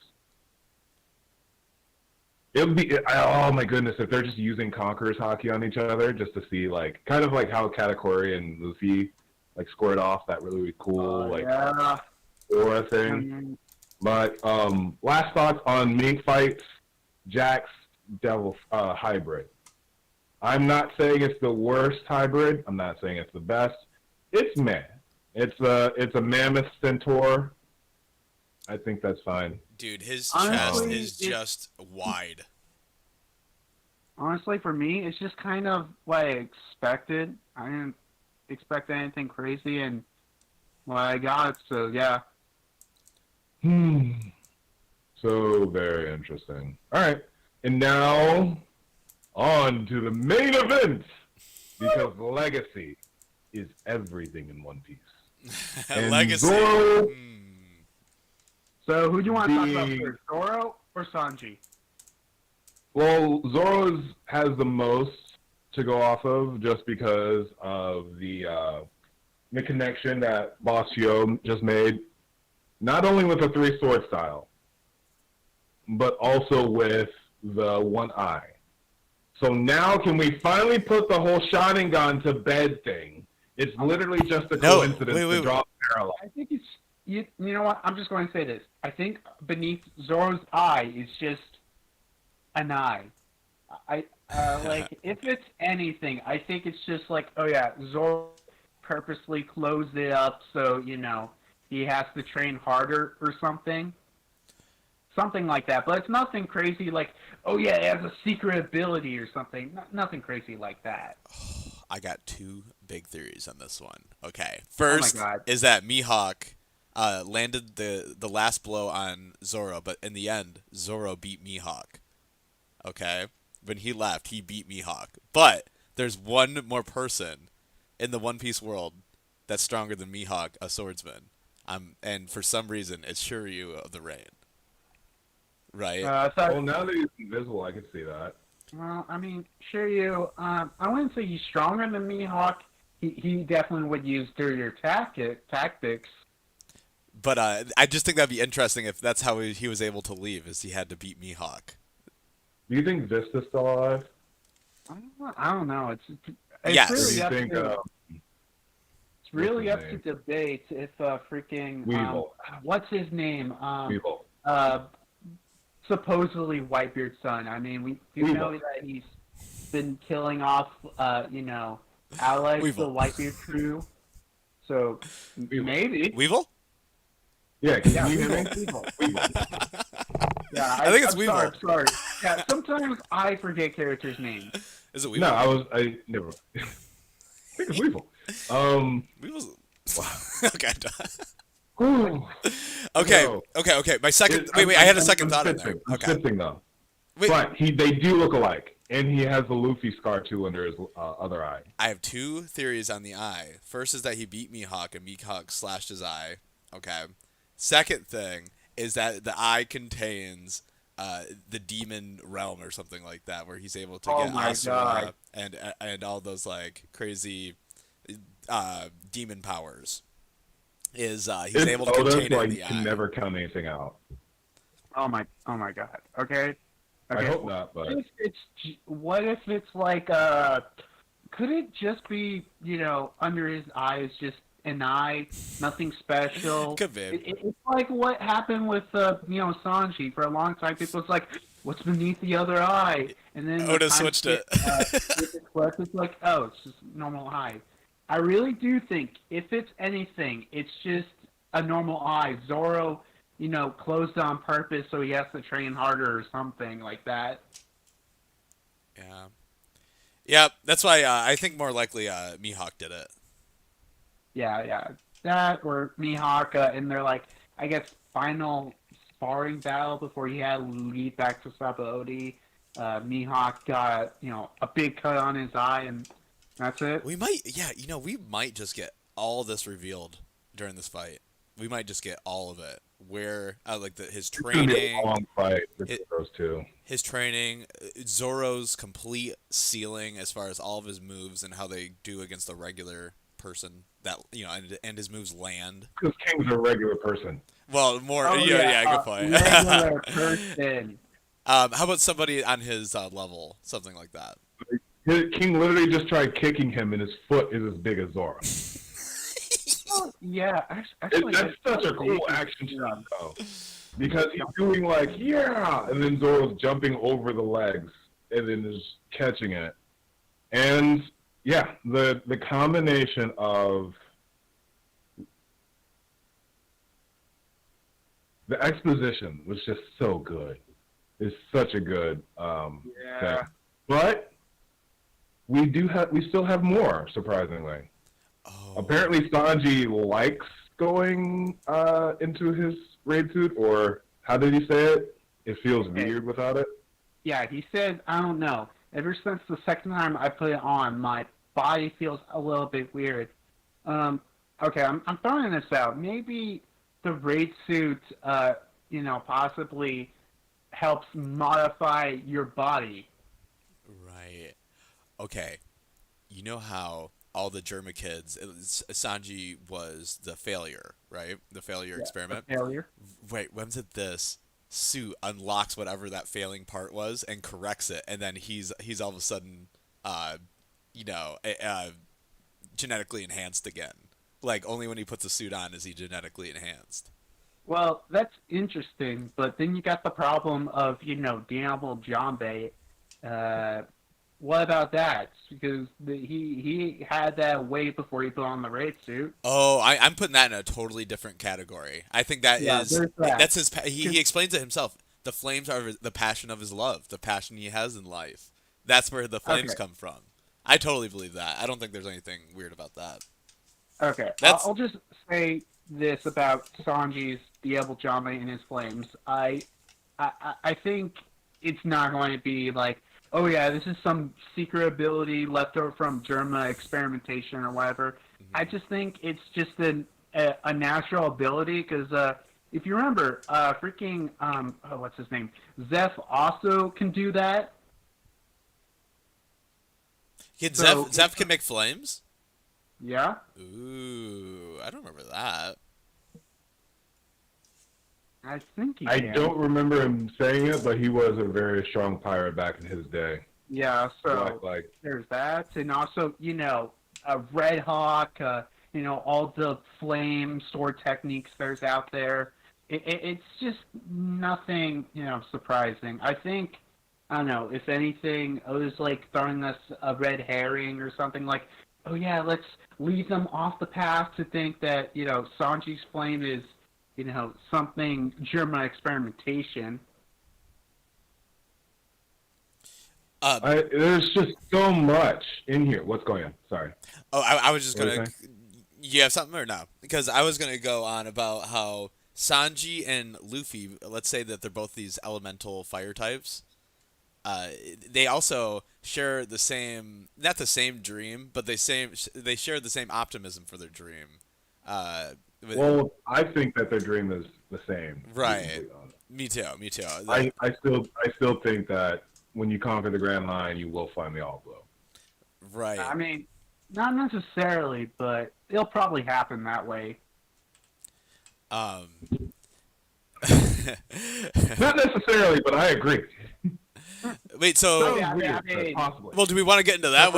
It would be, oh my goodness, if they're just using Conquerors hockey on each other just to see, like, kind of like how Katakuri and Luffy like squared off that really cool yeah. aura thing. But last thoughts on Mink fights, Jax Devil hybrid. I'm not saying it's the worst hybrid. I'm not saying it's the best. It's meh. It's a mammoth centaur. I think that's fine. Dude, his Honestly, chest is just wide. Honestly, for me, it's just kind of what I expected. I didn't expect anything crazy, and what I got, so yeah. So very interesting. All right, and now on to the main event, because Legacy is everything in One Piece. And Legacy. Zoro, So who do you want to talk about first, Zoro or Sanji? well, Zoro's has the most to go off of just because of the connection that Boss Yo just made, not only with the three sword style, but also with the one eye. So now can we finally put the whole Sharingan to bed thing? It's literally just a coincidence to drop parallel. I think it's you know what? I'm just going to say this. I think beneath Zoro's eye is just an eye. Like if it's anything, I think it's just like, oh yeah, Zoro purposely closed it up so he has to train harder or something like that. But it's nothing crazy like, oh yeah, it has a secret ability or something. Nothing crazy like that. I got two big theories on this one. Okay, first God. is that Mihawk landed the last blow on Zoro, but in the end, Zoro beat Mihawk. Okay, when he left, he beat Mihawk. But there's one more person in the One Piece world that's stronger than Mihawk, a swordsman. And for some reason, it's Shiryu of the Rain. Right? Well, now that he's invisible, I can see that. Well, I mean, Shiryu, I wouldn't say he's stronger than Mihawk. He definitely would use dirtier tactics. But I just think that'd be interesting if that's how he was able to leave, is he had to beat Mihawk. Do you think Vista's still alive? I don't know. It's Yes. really up think, to, it's really what's up his to debate if freaking Weevil. What's his name? Weevil. Supposedly Whitebeard's son. I mean, we know that he's been killing off allies to the Whitebeard crew. So maybe Weevil? Yeah, can you hear me? Weevil. Yeah, I think it's Weevil. Sorry. Yeah, sometimes I forget characters' names. Is it Weevil? No, I never. I think it's Weevil. Weevil's... Wow. Okay. Ooh. Okay. No. Okay. My second. Wait. I had a second thought in there. Okay. I'm sifting though. Wait. But they do look alike, and he has the Luffy scar too under his other eye. I have two theories on the eye. First is that he beat Mihawk, and Mihawk slashed his eye. Okay. Second thing is that the eye contains the demon realm or something like that, where he's able to get Asura and all those like crazy demon powers. He's able to contain it in the eye. You can never count anything out. Oh my god. Okay. I hope not, but what if it's like could it just be under his eye is just an eye, nothing special? Could be. It's like what happened with Sanji for a long time. People was like, what's beneath the other eye? And then Oda switched it. It's like, oh, it's just normal eye. I really do think if it's anything, it's just a normal eye. Zoro, closed on purpose so he has to train harder or something like that. Yeah, that's why I think more likely Mihawk did it. Yeah. That or Mihawk in their, like, I guess, final sparring battle before he had to lead back to Sabaody. Mihawk got, a big cut on his eye, and that's it. We might just get all this revealed during this fight. We might just get all of it. Where, his training. It's gonna be a long fight with those two. His training, Zoro's complete ceiling as far as all of his moves and how they do against a regular person. That and his moves land. Because King's a regular person. Well, more. Oh, good point. Regular person. How about somebody on his level, something like that? King literally just tried kicking him, and his foot is as big as Zoro. Yeah, actually, That's such a cool action shot, though. Because he's doing like, yeah, and then Zoro's jumping over the legs and then just catching it. And yeah, the combination of the exposition was just so good. It's such a good thing. But we still have more, surprisingly. Oh. Apparently Sanji likes going into his raid suit, or how did he say it? It feels weird without it. Yeah, he said, I don't know. Ever since the second time I put it on, my body feels a little bit weird. Okay, I'm throwing this out. Maybe the raid suit, possibly helps modify your body. Right. Okay. You know how all the Germa kids, Sanji was the failure, right? The failure experiment. Failure. Wait, when's it this suit unlocks whatever that failing part was and corrects it, and then he's all of a sudden, genetically enhanced again. Like, only when he puts a suit on is he genetically enhanced. Well, that's interesting, but then you got the problem of, Diablo Jambe. What about that? Because he had that way before he put on the raid suit. Oh, I'm putting that in a totally different category. I think that's his. He explains it himself. The flames are the passion of his love, the passion he has in life. That's where the flames come from. I totally believe that. I don't think there's anything weird about that. Okay, I'll just say this about Sanji's Diablo Jambe and his flames. I think it's not going to be like, oh yeah, this is some secret ability left over from Germa experimentation or whatever. Mm-hmm. I just think it's just a natural ability because if you remember, what's his name? Zeph also can do that. Zeph can make flames? Yeah. Ooh, I don't remember that. I think he I can. don't remember him saying it, but he was a very strong pirate back in his day. Yeah, so like there's that, and also, a Red Hawk, all the flame sword techniques there's out there. It's just nothing, surprising. I think, I don't know, if anything, it was like throwing us a red herring or something like, oh yeah, let's lead them off the path to think that, Sanji's flame is, something German experimentation. There's just so much in here. What's going on? Sorry. Oh, I was just going to... You have something or no? Because I was going to go on about how Sanji and Luffy, let's say that they're both these elemental fire types, they also share the same... Not the same dream, but they share the same optimism for their dream. Well, I think that their dream is the same. Right. Me too. I still think that when you conquer the Grand Line, you will find the All Glow. Right. I mean, not necessarily, but it'll probably happen that way. Not necessarily, but I agree. Wait, so... Possibly. Well, do we want to get into that?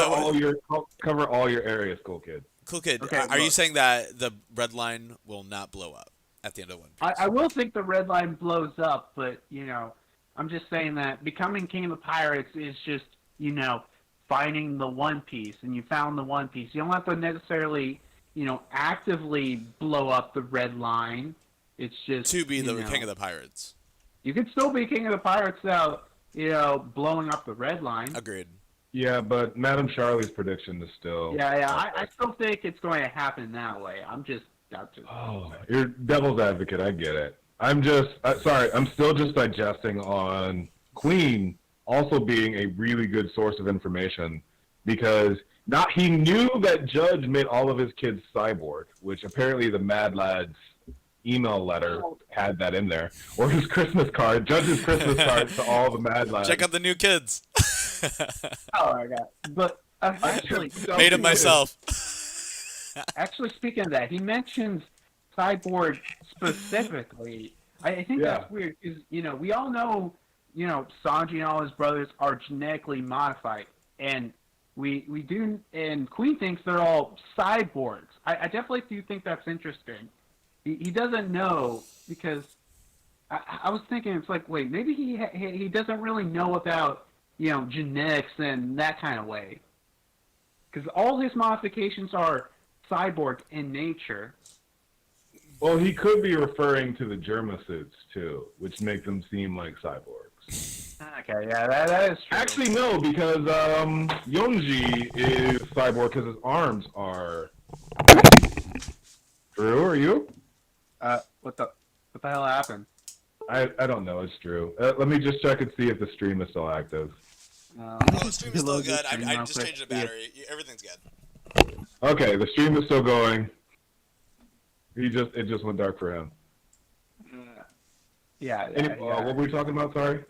Cover all your areas, cool kid. Cool kid. Okay, are you saying that the red line will not blow up at the end of One Piece? I will think the red line blows up, but, I'm just saying that becoming King of the Pirates is just, finding the One Piece, and you found the One Piece. You don't have to necessarily, actively blow up the red line. It's just... To be the King of the Pirates. You could still be King of the Pirates without, blowing up the red line. Agreed. Yeah, but Madame Charlie's prediction is still... Yeah, I still think it's going to happen that way. I'm just... Oh, you're devil's advocate. I get it. I'm just... sorry, I'm still just digesting on Queen also being a really good source of information because he knew that Judge made all of his kids cyborg, which apparently the Mad Lads email letter had that in there. Or his Christmas card, Judge's Christmas card to all the Mad Lads. Check out the new kids. Oh my god! But actually, made it myself. Actually, speaking of that, he mentions cyborg specifically. I think that's weird because we all know Sanji and all his brothers are genetically modified, and we do, and Queen thinks they're all cyborgs. I definitely do think that's interesting. He doesn't know because I was thinking it's like, wait, maybe he doesn't really know about genetics and that kind of way, because all his modifications are cyborg in nature. Well, he could be referring to the germasuits too, which make them seem like cyborgs. Okay, yeah, that is true. Actually, no, because Yonji is cyborg because his arms are. Drew, are you? What the hell happened? I don't know. It's Drew. Let me just check and see if the stream is still active. Oh, the stream is still good. I just changed the battery. Everything's good. Okay, the stream is still going. It just went dark for him. Yeah. What were we talking about? Sorry.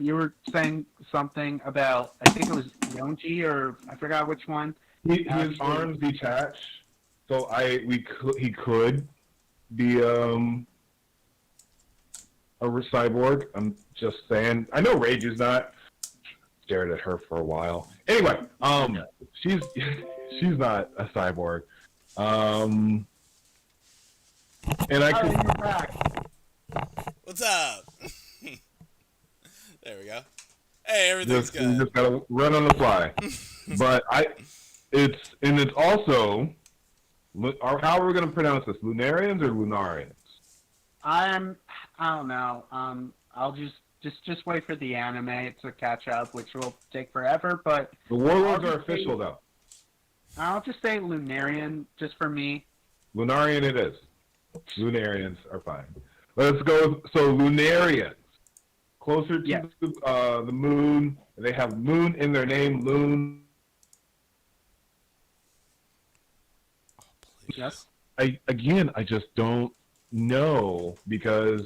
You were saying something about, I think it was Yonji, or I forgot which one. His arms detach, so he could be a cyborg. I'm just saying. I know Rage is not. Stared at her for a while. Anyway, she's not a cyborg. And I could. What's up? There we go. Hey, everything's good. You just gotta run on the fly. But it's also, how are we gonna pronounce this? Lunarians or Lunarians? I don't know. I'll just wait for the anime to catch up, which will take forever. But The Warlords are official though. I'll just say Lunarian, just for me. Lunarian it is. Lunarians are fine. Let's go. So Lunarians, closer to the moon. They have moon in their name. Loon. Oh, please. Yes. I just don't know because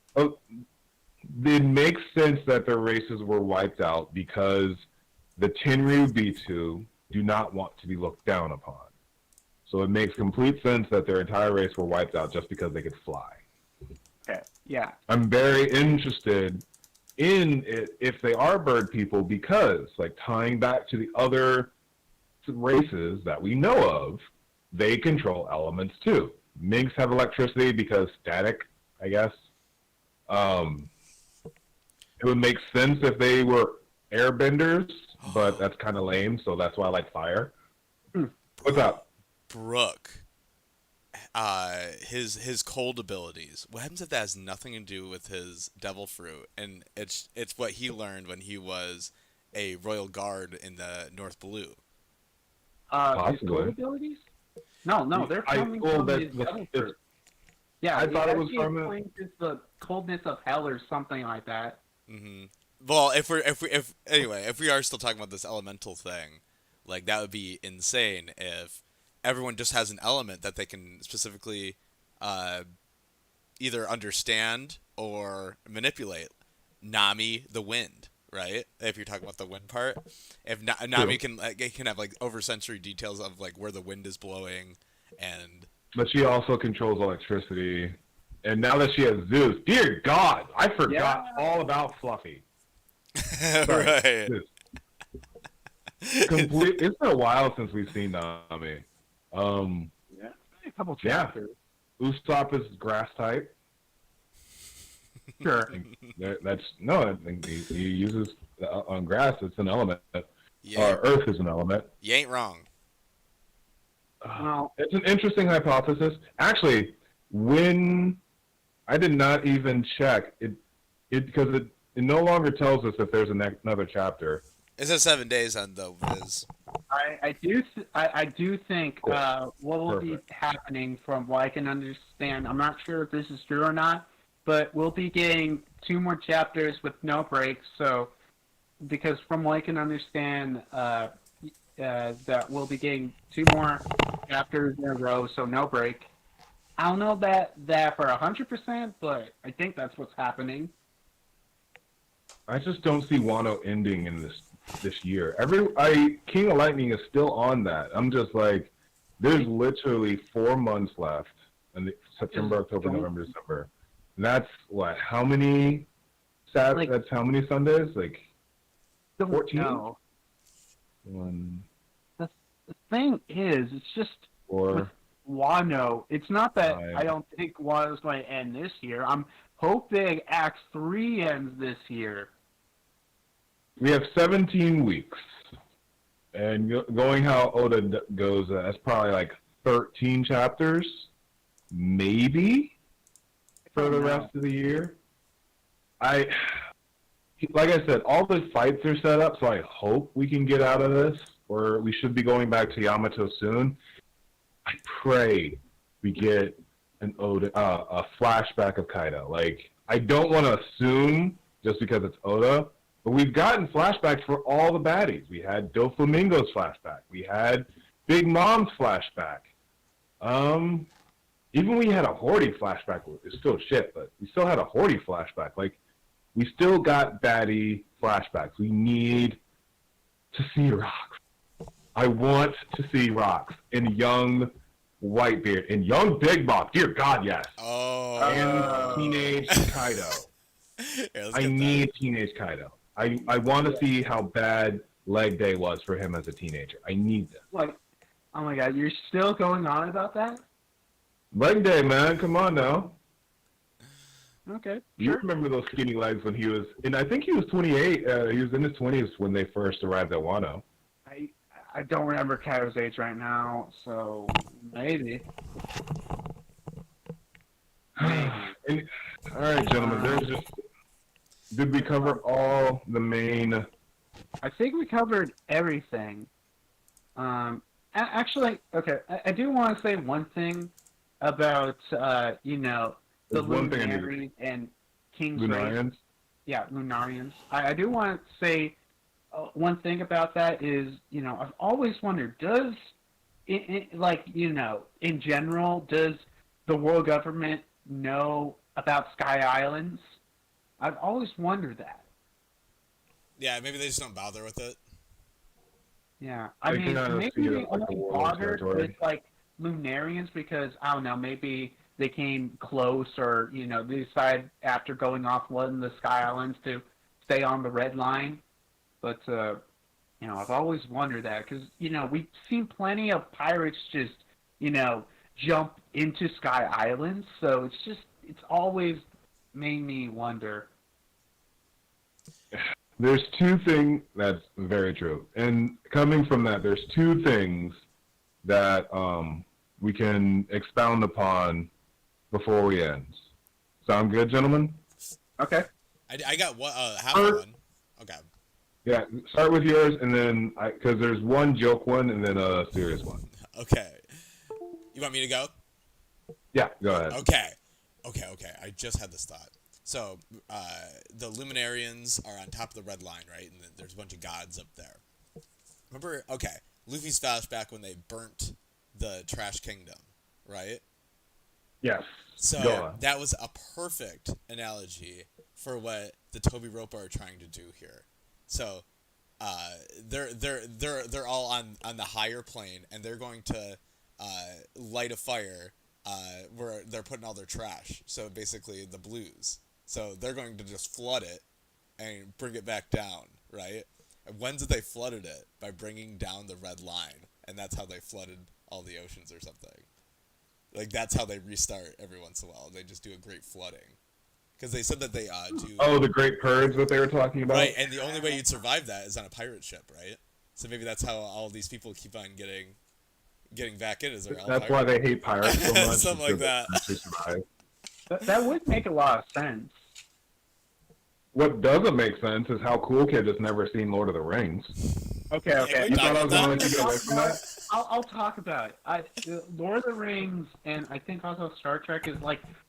it makes sense that their races were wiped out because the Tenryu B2 do not want to be looked down upon. So it makes complete sense that their entire race were wiped out just because they could fly. Okay. Yeah. I'm very interested in it if they are bird people because, like, tying back to the other races that we know of, they control elements too. Minks have electricity because static, I guess. It would make sense if they were airbenders, but that's kind of lame, so that's why I like fire. What's up? Brooke, his cold abilities. What happens if that has nothing to do with his devil fruit, and it's what he learned when he was a royal guard in the North Blue? His cold abilities? No, they're coming from his devil fruit. Yeah, I thought it was from the coldness of hell or something like that. Mm-hmm. Well, if we are still talking about this elemental thing, like that would be insane if everyone just has an element that they can specifically either understand or manipulate. Nami, the wind, right? If you're talking about the wind part, if Nami can have like oversensory details of like where the wind is blowing, but she also controls electricity. And now that she has Zeus, dear God, I forgot all about Fluffy. Right. It's been a while since we've seen Nami. A couple chapters. Yeah. Usopp is grass type. Sure. I think he uses on grass. It's an element. Yeah. Earth is an element. You ain't wrong. It's an interesting hypothesis. Actually, when I did not even check it because it no longer tells us if there's another chapter. It says 7 days on the Viz. I do think what will be happening, from what I can understand, I'm not sure if this is true or not, but we'll be getting 2 more chapters with no breaks. So, because from what I can understand, that we'll be getting 2 more chapters in a row, so no break. I don't know that for 100%, but I think that's what's happening. I just don't see Wano ending in this year. King of Lightning is still on that. I'm just like, there's literally 4 months left, and September, October, November, December. And that's what? How many? That's how many Sundays? Like, don't 14? know. 1, The thing is, it's just 4. with Wano. It's not that 5. I don't think Wano's going to end this year. I'm hoping Act 3 ends this year. We have 17 weeks. And going how Oda goes, that's probably like 13 chapters, maybe, for the rest of the year. Like I said, all the fights are set up, so I hope we can get out of this, or we should be going back to Yamato soon. I pray we get an Oda, a flashback of Kaido. Like, I don't want to assume just because it's Oda, but we've gotten flashbacks for all the baddies. We had Doflamingo's flashback. We had Big Mom's flashback. Even we had a Horty flashback. It's still shit, but we still had a Horty flashback. Like, we still got baddie flashbacks. We need to see Rocks. I want to see Rocks and young Whitebeard and young Big Mom. Dear God, yes. Oh. And teenage Kaido. Yeah, I need teenage Kaido. I want to see how bad leg day was for him as a teenager. I need this. Like, oh my God, you're still going on about that? Leg day, man. Come on now. Okay. You remember those skinny legs when he was, and I think he was 28. He was in his 20s when they first arrived at Wano. I don't remember Kaido's age right now, so maybe. And, all right, gentlemen. There's just. Did we cover all the main? I think we covered everything. Actually, okay. I do want to say one thing about the There's one thing I need to- Luminaries and King's Race. Lunarians? Yeah, Lunarians. I do want to say one thing about that is, I've always wondered, does, in general, does the world government know about Sky Islands? I've always wondered that. Yeah, maybe they just don't bother with it. Yeah, I They mean, cannot maybe see it they like a only Warlord bothered territory. with, Lunarians because, I don't know, maybe they came close or, they decided after going off one of the Sky Islands to stay on the red line. But, I've always wondered that because, we've seen plenty of pirates just, jump into Sky Islands. So it's always made me wonder. There's two things that's very true, and coming from that, there's two things that we can expound upon before we end. Sound good, gentlemen? Okay. I got one, half of one. Okay. Yeah, start with yours, and then because there's one joke one and then a serious one. Okay. You want me to go? Yeah, go ahead. Okay. I just had this thought. So, the Luminarians are on top of the red line, right? And then there's a bunch of gods up there. Remember, Luffy's flashback when they burnt the Trash Kingdom, right? Yes. So, Go on. that was a perfect analogy for what the Toby Ropa are trying to do here. So, they're all on the higher plane, and they're going to light a fire where they're putting all their trash. So basically, the blues. So they're going to just flood it and bring it back down, right? And when did they flooded it? By bringing down the red line, and that's how they flooded all the oceans or something. Like that's how they restart every once in a while. They just do a great flooding. Because they said that they do. Oh, the Great Purge that they were talking about? Right, and the only way you'd survive that is on a pirate ship, right? So maybe that's how all these people keep on getting back in. Is they're all That's why they hate pirates so much. Something like that. To survive. That would make a lot of sense. What doesn't make sense is how Cool Kid has never seen Lord of the Rings. Okay. You thought I was that? going to get away from that? I'll talk about it. Lord of the Rings and I think also Star Trek is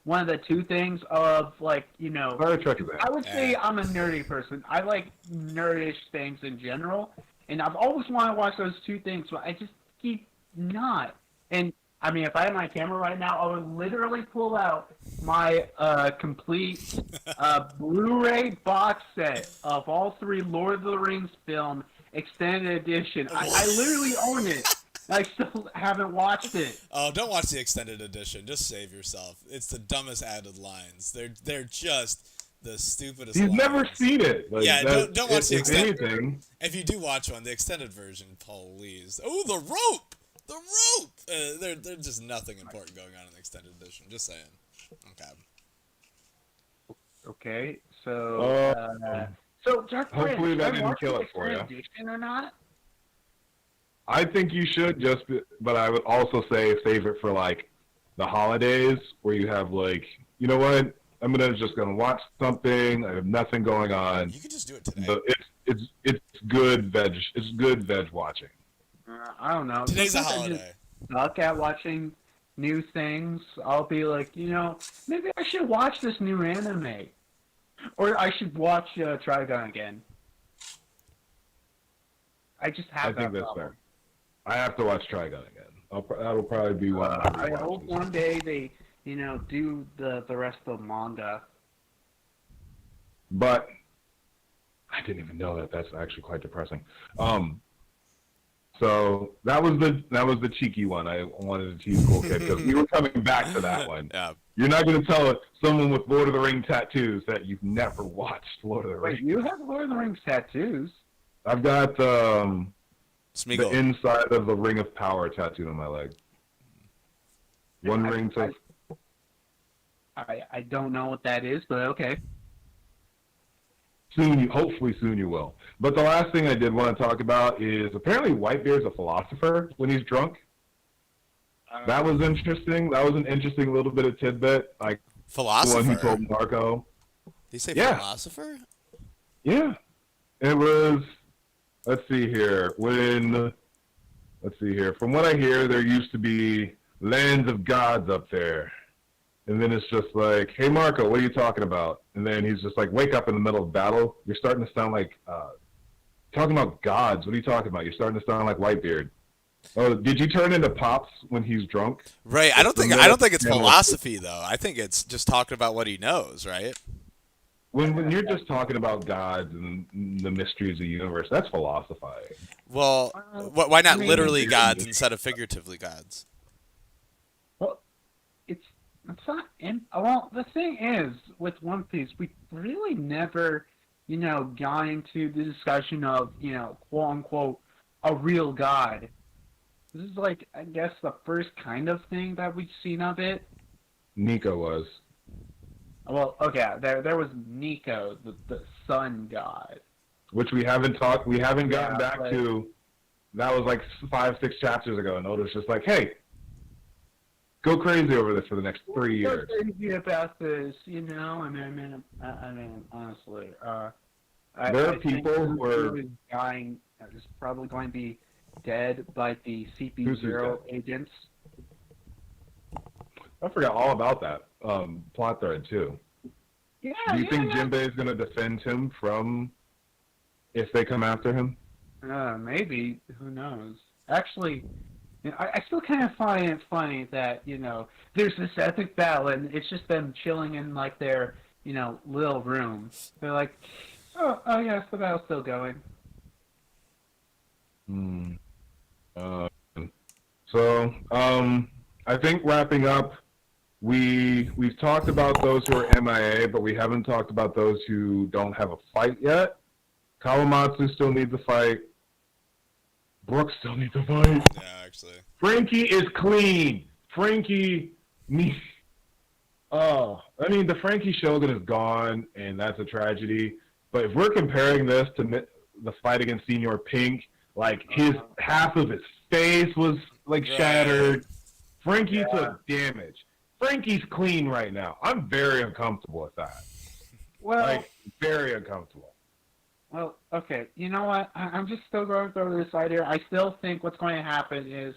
one of the two things of Star Trek is I would say I'm a nerdy person. I like nerdish things in general, and I've always wanted to watch those two things, but I just keep not. And I mean, if I had my camera right now, I would literally pull out my complete Blu-ray box set of all three Lord of the Rings film extended edition. I literally own it. I still haven't watched it. Oh, don't watch the extended edition. Just save yourself. It's the dumbest added lines. They're just The stupidest. He's lines. never seen it. Like, Yeah, don't watch the if extended. anything. If you do watch one, the extended version, please. Oh, the rope! The rope! There's just nothing important going on in the extended edition. Just saying. Okay. Okay, so DarkBriton, Hopefully should that I didn't watch kill the it for you. extended edition or not? I think you should but I would also say save it for like the holidays where you have like, you know what? I'm just gonna watch something. I have nothing going on. You could just do it today. But it's good veg. It's good veg watching. I don't know. Today's a Sometimes I holiday. just suck at watching new things. I'll be like, maybe I should watch this new anime, or I should watch Trigun again. I just have I think that that's problem. fair. I have to watch Trigun again. That'll probably be one. I hope one day they, do the rest of the manga. But I didn't even know that. That's actually quite depressing. So that was the cheeky one. I wanted to tease Cool Kid because we were coming back to that one. Yeah. You're not going to tell someone with Lord of the Rings tattoos that you've never watched Lord of the Rings. Wait, you have Lord of the Rings tattoos? I've got the Smeagol. inside of the Ring of Power tattooed on my leg. One ring to. I don't know what that is, but okay. Hopefully soon you will. But the last thing I did want to talk about is apparently Whitebeard's a philosopher when he's drunk. That was interesting. That was an interesting little bit of tidbit. Like Philosopher. the one who told Marco. Did you say Yeah. philosopher? Yeah. It was, let's see here. From what I hear, there used to be lands of gods up there. And then it's just like, hey, Marco, what are you talking about? And then he's just like, wake up in the middle of battle. You're starting to sound like, talking about gods. What are you talking about? You're starting to sound like Whitebeard. Oh, did you turn into Pops when he's drunk? Right. I don't think it's philosophy though. I think it's just talking about what he knows, right? When you're just talking about gods and the mysteries of the universe, that's philosophizing. Well, why not literally you're- gods instead of figuratively gods? Well, it's not. Well, the thing is, with One Piece, we really never, got into the discussion of, quote unquote, a real god. This is like, I guess, the first kind of thing that we've seen of it. Nico was. Well, okay, there was Nico, the sun god. Which we haven't gotten back but- to. That was like 5-6 chapters ago, and Oda's just like, hey, go crazy over this for the next 3 years. Go crazy about this, I mean, honestly, There are I people think who are- is dying. Is probably going to be dead by the Who's CP0 dead? agents. I forgot all about that plot thread too. Yeah. Do you think Jinbei is going to defend him from if they come after him? Maybe. Who knows? Actually, I still kind of find it funny that there's this epic battle and it's just them chilling in like their little room. They're like, oh yes, the battle's still going. So, I think wrapping up, we've talked about those who are MIA, but we haven't talked about those who don't have a fight yet. Kawamatsu still needs a fight. Brooks still needs a fight. Yeah, actually. Frankie is clean. Frankie needs. Oh, I mean, the Frankie Shogun is gone, and that's a tragedy. But if we're comparing this to the fight against Senior Pink, like his half of his face was like shattered. Frankie took damage. Frankie's clean right now. I'm very uncomfortable with that. Well, Like, very uncomfortable. Well, okay. You know what? I'm just still going to throw this idea. I still think what's going to happen is,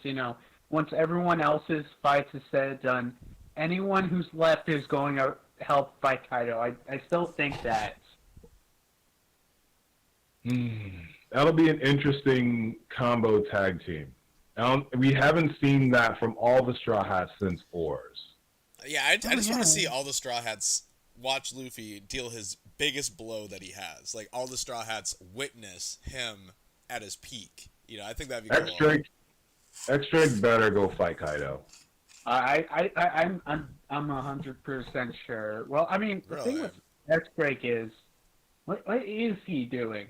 once everyone else's fights is said and done, anyone who's left is going to help fight Kaido. I still think that. That'll be an interesting combo tag team. We haven't seen that from all the Straw Hats since Oars. Yeah, I just want to see all the Straw Hats watch Luffy deal his biggest blow that he has. Like, all the Straw Hats witness him at his peak. I think that'd be cool. X-Drake better go fight Kaido. I'm 100% sure. Well, I mean, the thing Really? with X-Break is. What is he doing?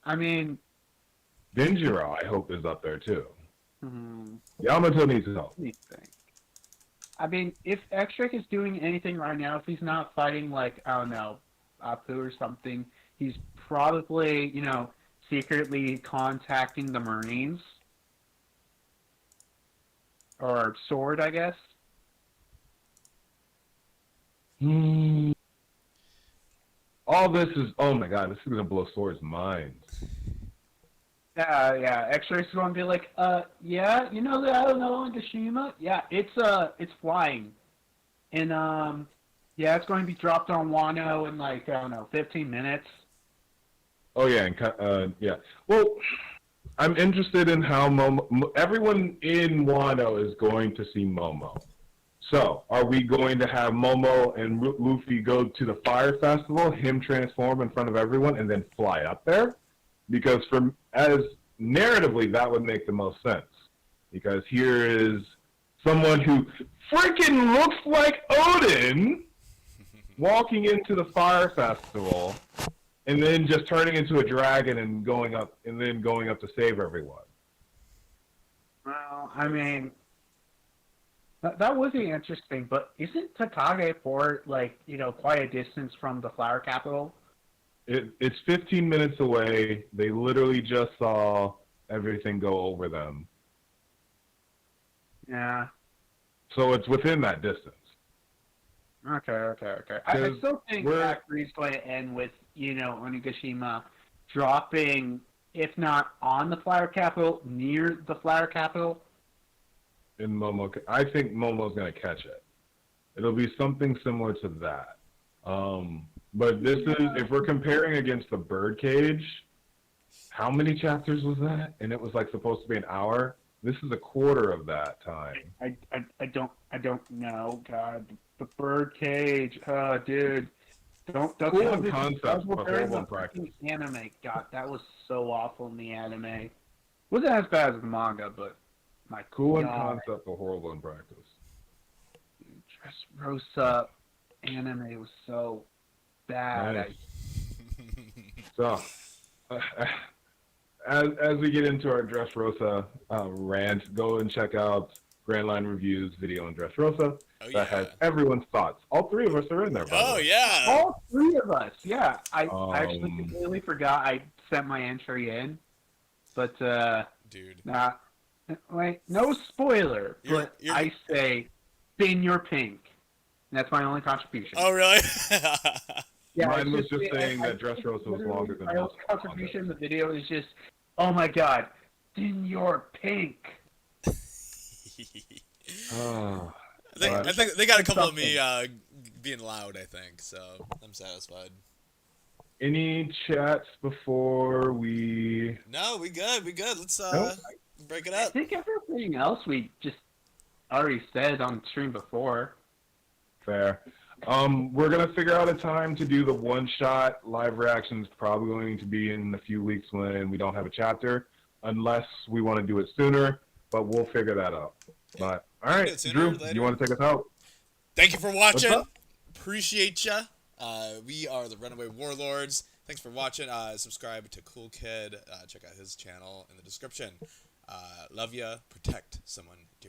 I mean, Denjiro, I hope, is up there too. hmm, Yamato needs help. let me think. I mean, if X-Drake is doing anything right now, if he's not fighting like, I don't know, Apu or something, he's probably, secretly contacting the Marines. Or Sword, I guess. All this is, oh my god, this is gonna blow Sword's mind. Yeah. X-Ray's going to be like, yeah, you know that I don't know Higashima? Yeah, it's flying. And, yeah, it's going to be dropped on Wano in like, I don't know, 15 minutes. Oh yeah, and yeah. Well, I'm interested in how everyone in Wano is going to see Momo. So, are we going to have Momo and Luffy go to the Fire Festival, him transform in front of everyone, and then fly up there? Because as narratively, that would make the most sense. Because here is someone who freaking looks like Odin walking into the Fire Festival and then just turning into a dragon and going up to save everyone. Well, I mean, that would be interesting, but isn't Takage Port, like, quite a distance from the Flower Capital? It's 15 minutes away. They literally just saw everything go over them. Yeah. So it's within that distance. Okay. I still think that is going to end with, Onigashima dropping, if not on the Flower Capital, near the Flower Capital. In Momo, I think Momo's going to catch it. It'll be something similar to that. But this is, if we're comparing against the Birdcage, how many chapters was that? And it was like supposed to be an hour. This is a quarter of that time. I don't know. God, the Birdcage, dude, don't Cool concept, but horrible in practice. Anime, God, that was so awful in the anime. Wasn't as bad as the manga, but my Cool in God. concept, but horrible in practice. Dressrosa anime was so bad. Nice. So, as we get into our Dressrosa rant, go and check out Grand Line Reviews video on Dressrosa. That has everyone's thoughts. All three of us are in there. Oh yeah. All three of us. Yeah, I actually completely forgot I sent my entry in, but dude. nah, wait, no spoiler. You're- I say, spin your pink. And that's my only contribution. Oh really? Yeah, Mine was it's just saying that Dressrosa was longer than my only most contribution in the video is just, oh my god, spin your pink. I think they got a couple of me being loud. I think so. I'm satisfied. Any chats before we? No, we good. Let's Nope. break it I up. think everything else we just already said on stream before. Fair. We're gonna figure out a time to do the one-shot live reactions. Probably going to be in a few weeks when we don't have a chapter, unless we want to do it sooner. But we'll figure that out. But all right, Drew, you want to take us out? Thank you for watching. What's up? Appreciate ya. We are the Runaway Warlords. Thanks for watching. Subscribe to Cool Kid. Check out his channel in the description. Love ya. Protect someone dear.